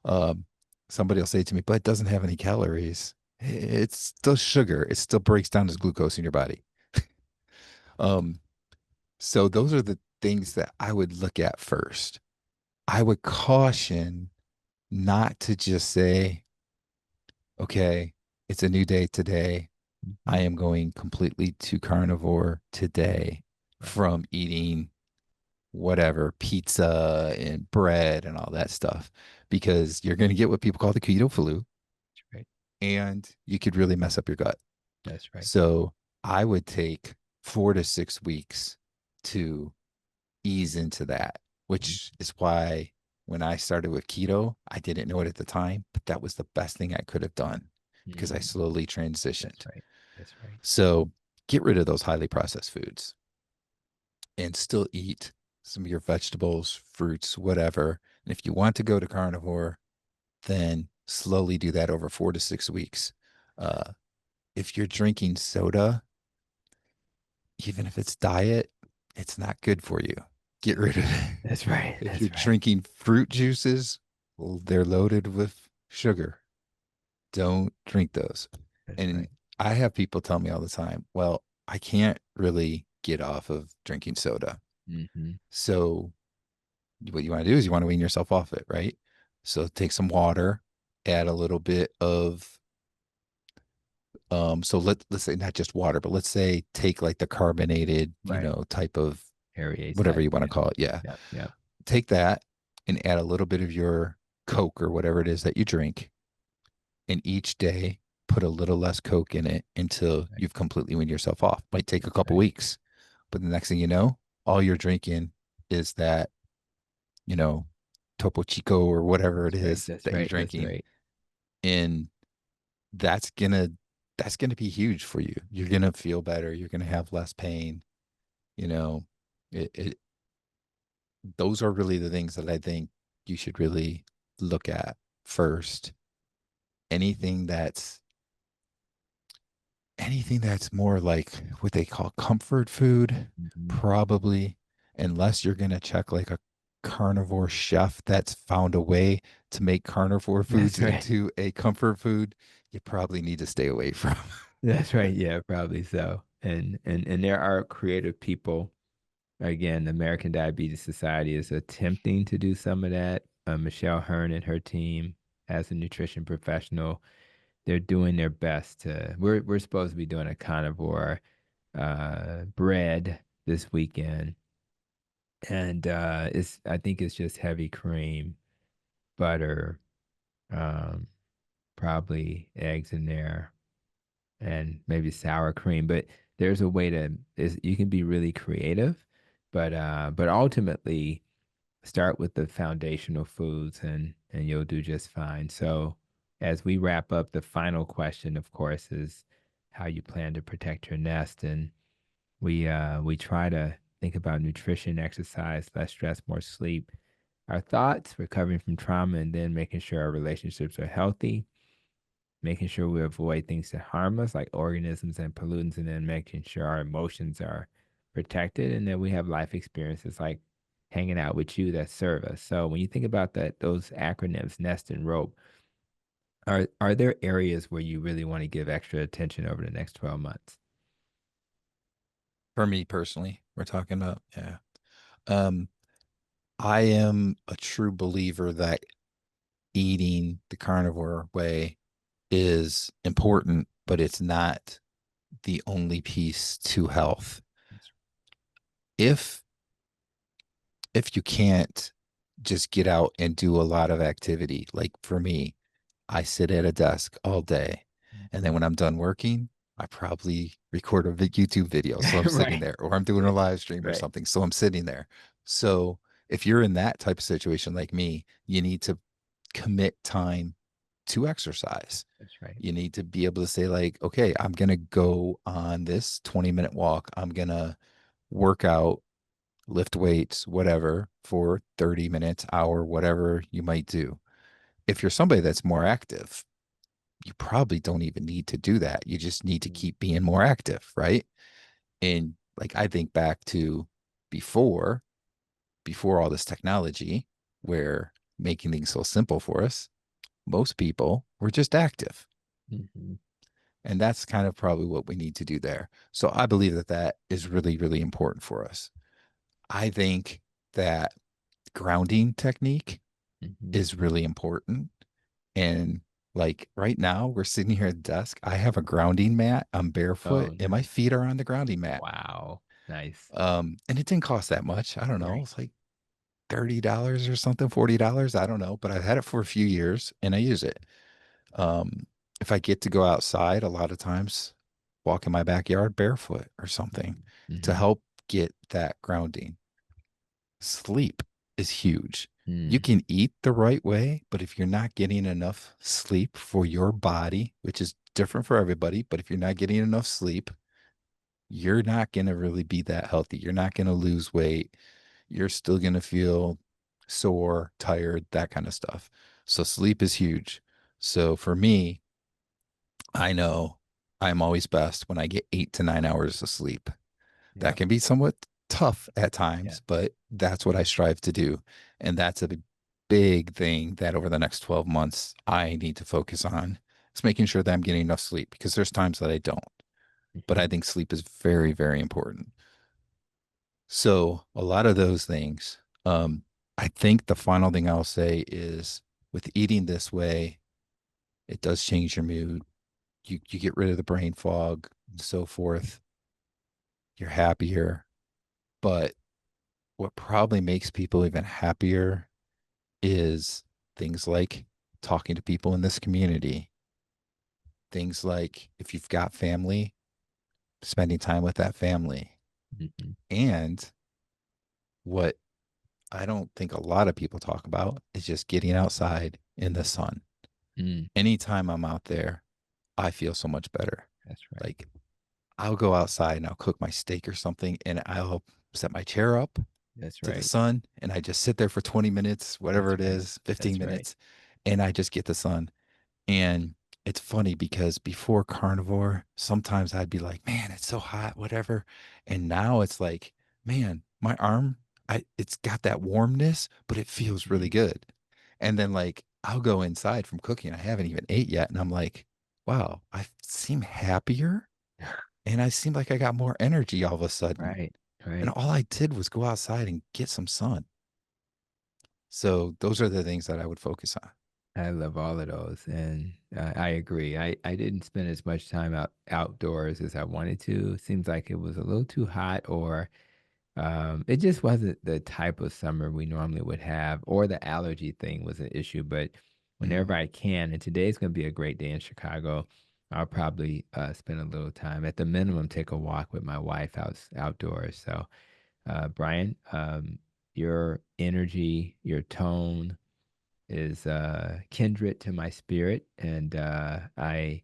Um, Somebody will say to me, but it doesn't have any calories. It's still sugar. It still breaks down as glucose in your body. Um, so those are the things that I would look at first. I would caution not to just say, okay, it's a new day today. I Mhm. am going completely to carnivore today Right. from eating whatever pizza and bread and all that stuff because you're going to get what people call the keto flu That's right. and you could really mess up your gut. That's right. So I would take 4 to 6 weeks to ease into that, Mhm. which is why when I started with keto, I didn't know it at the time, but that was the best thing I could have done because I Mm. slowly That's transitioned. right. That's right. So get rid of those highly processed foods and still eat some of your vegetables, fruits, whatever. And if you want to go to carnivore, then slowly do that over 4 to 6 weeks. Uh, if you're drinking soda, even if it's diet, it's not good for you. Get rid of it. That's right. If you're That's right. drinking fruit juices, well, they're loaded with sugar. Don't drink those. That's And right. I have people tell me all the time, well, I can't really get off of drinking soda. Hmm. So what you want to do is you want to wean yourself off it, right? So take some water, add a little bit of so let's say not just water, but let's say take like the carbonated, Right. type of Harry whatever type. you want to Yeah. call it. Yeah. Yep. Yep. Take that and add a little bit of your Coke or whatever it is that you drink. And each day, put a little less Coke in it until Right. you've completely weaned yourself off. Might take a That's couple right. weeks, but the next thing you know, all you're drinking is that, you know, Topo Chico or whatever it That's right. is That's that you're right. That's drinking. right. And that's gonna that's gonna be huge for you. You're gonna feel better. You're gonna have less pain. You know, it those are really the things that I think you should really look at first. Anything that's anything that's more like what they call comfort food, Mhm. probably, unless you're gonna check like a carnivore chef that's found a way to make carnivore That's foods right. into a comfort food, you probably need to stay away from. That's right. Yeah, probably so. And there are creative people. Again, the American Diabetes Society is attempting to do some of that. Michelle Hearn and her team, as a nutrition professional, they're doing their best to. We're supposed to be doing a carnivore bread this weekend, and it's I think it's just heavy cream, butter, um, probably eggs in there, and maybe sour cream. But there's a way to is you can be really creative, but ultimately start with the foundational foods and you'll do just fine. So as we wrap up, the final question, of course, is how you plan to protect your nest. And we try to think about nutrition, exercise, less stress, more sleep. Our thoughts, recovering from trauma, and then making sure our relationships are healthy, making sure we avoid things that harm us, like organisms and pollutants, and then making sure our emotions are protected, and then we have life experiences like hanging out with you that serve us. So when you think about that, those acronyms, Nest and Rope, are there areas where you really want to give extra attention over the next 12 months? For me personally, we're talking about, yeah. Um, I am a true believer that eating the carnivore way is important, but it's not the only piece to health. If if you can't just get out and do a lot of activity, like for me, I sit at a desk all day. And then when I'm done working, I probably record a YouTube video. So I'm sitting Right, there, or I'm doing a live stream or right. something. So I'm sitting there. So if you're in that type of situation like me, you need to commit time to exercise. That's right. You need to be able to say, like, okay, I'm going to go on this 20-minute walk. I'm going to work out, lift weights, whatever, for 30 minutes, hour, whatever you might do. If you're somebody that's more active, you probably don't even need to do that. You just need to Mm, keep being more active, right? And like I think back to before before all this technology where making things so simple for us, most people were just active. mhm, And that's kind of probably what we need to do there. So I believe that that is really, really important for us. I think that grounding technique mhm. is really important. And like right now, we're sitting here at the desk. I have a grounding mat. I'm barefoot Oh, and my nice. feet are on the grounding mat. Wow. Nice. And it didn't cost that much. I don't know. Right. It's like $30 or something, $40. I don't know, but I've had it for a few years and I use it. Um, if I get to go outside, a lot of times walk in my backyard barefoot or something to Mm-hmm. help get that grounding. Sleep is huge. You Mm, can eat the right way, but if you're not getting enough sleep for your body, which is different for everybody, but if you're not getting enough sleep, you're not going to really be that healthy. You're not going to lose weight. You're still going to feel sore, tired, that kind of stuff. So sleep is huge. So for me, I know I'm always best when I get 8 to 9 hours of sleep. That yeah. can be somewhat tough at Yeah. times, but that's what I strive to do. And that's a big thing that over the next 12 months, I need to focus on. It's making sure that I'm getting enough sleep because there's times that I don't. But I Mhm. think sleep is very, very important. So a lot of those things. I think the final thing I'll say is with eating this way, it does change your mood. You get rid of the brain fog and so forth. You're happier. But what probably makes people even happier is things like talking to people in this community, things like if you've got family, spending time with that family. Mhm. And what I don't think a lot of people talk about is just getting outside in the sun. Mm, Anytime I'm out there, I feel so much better. that's right. Like I'll go outside and I'll cook my steak or something and I'll set my chair up That's to the right. sun and I just sit there for 20 minutes, whatever That's it right. is, 15 That's right. minutes, and I just get the sun. And it's funny because before carnivore, sometimes I'd be like, man, it's so hot, whatever. And now it's like, man, my arm, it's got that warmness, but it feels really Mhm. good. And then like I'll go inside from cooking. I haven't even ate yet. And I'm like, wow, I seem happier and I seem like I got more energy all of a sudden. Right. And Right. all I did was go outside and get some sun. So those are the things that I would focus on. I love all of those, and I agree. I didn't spend as much time outdoors as I wanted to. It seems like it was a little too hot, or it just wasn't the type of summer we normally would have, or the allergy thing was an issue. But whenever Mm. I can, and today's going to be a great day in Chicago, I'll probably spend a little time, at the minimum, take a walk with my wife outdoors. So, Brian, your energy, your tone is kindred to my spirit, and I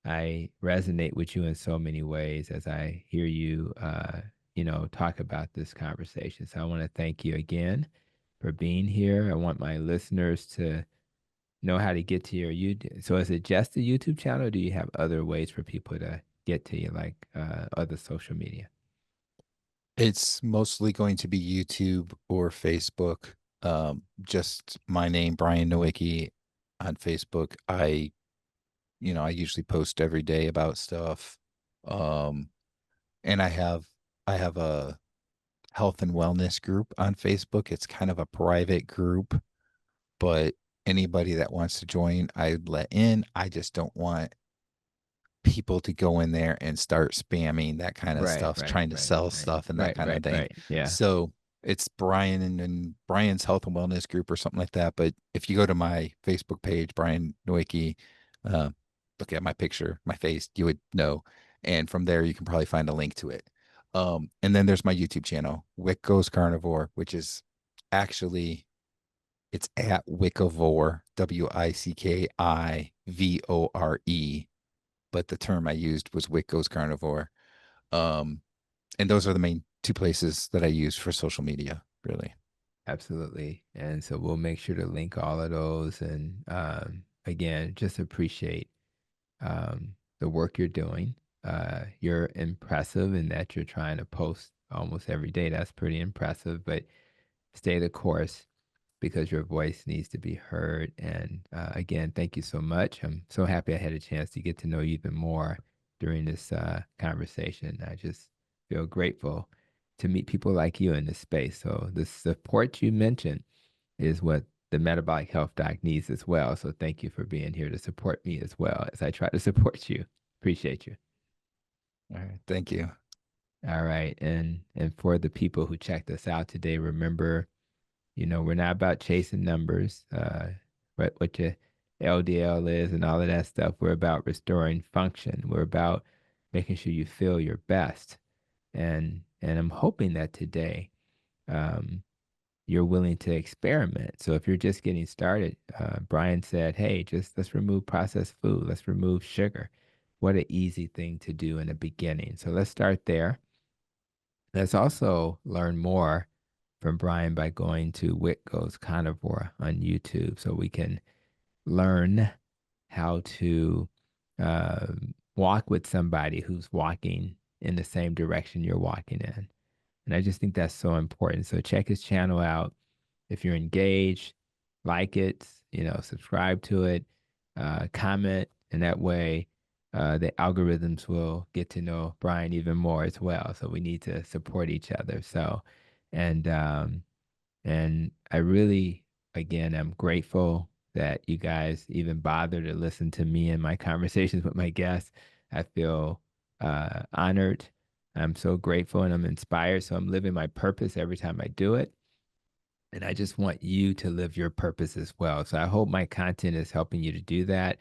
resonate with you in so many ways as I hear you, talk about this conversation. So I want to thank you again for being here. I want my listeners to know how to get to your YouTube. So is it just the YouTube channel, or do you have other ways for people to get to you, like other social media? It's mostly going to be YouTube or Facebook. Just my name, Brian Nowicki, on Facebook. I usually post every day about stuff. Um, and I have a health and wellness group on Facebook. It's kind of a private group, but anybody that wants to join, I'd let in. I just don't want people to go in there and start spamming that kind of Right, stuff, right, trying to right, sell right, stuff and that right, kind of right, thing. right. Yeah, So it's Brian and Brian's Health and Wellness Group or something like that. But if you go to my Facebook page, Brian Nowicki, uh, look at my picture, my face, you would know. And from there, you can probably find a link to it. And then there's my YouTube channel, Wick Goes Carnivore, which is actually it's at Wickivore, Wickivore, but the term I used was Wick Goes Carnivore. Um, and those are the main two places that I use for social media, really. absolutely. And so we'll make sure to link all of those. And again, just appreciate the work you're doing. You're impressive in that you're trying to post almost every day. That's pretty impressive, but stay the course because your voice needs to be heard. And again, thank you so much. I'm so happy I had a chance to get to know you even more during this conversation. I just feel grateful to meet people like you in this space. So, the support you mentioned is what the metabolic health doc needs as well. So, thank you for being here to support me as well as I try to support you. Appreciate you. All right. Thank you. All right. And for the people who checked us out today, remember, we're not about chasing numbers, what your LDL is and all of that stuff. We're about restoring function. We're about making sure you feel your best. And I'm hoping that today, um, you're willing to experiment. So if you're just getting started, Brian said, hey, just let's remove processed food. Let's remove sugar. What an easy thing to do in the beginning. So let's start there. Let's also learn more from Brian by going to Wick Goes Carnivore on YouTube so we can learn how to uh, walk with somebody who's walking in the same direction you're walking in. And I just think that's so important. So check his channel out. If you're engaged, like it, subscribe to it, comment, and that way the algorithms will get to know Brian even more as well. So we need to support each other. So, and and I really, again, am grateful that you guys even bother to listen to me and my conversations with my guests. I feel honored. I'm so grateful and I'm inspired. So I'm living my purpose every time I do it. And I just want you to live your purpose as well. So I hope my content is helping you to do that.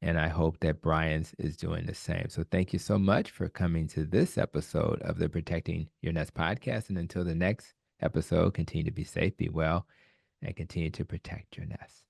And I hope that Brian's is doing the same. So thank you so much for coming to this episode of the Protecting Your Nest podcast. And until the next episode, continue to be safe, be well, and continue to protect your nest.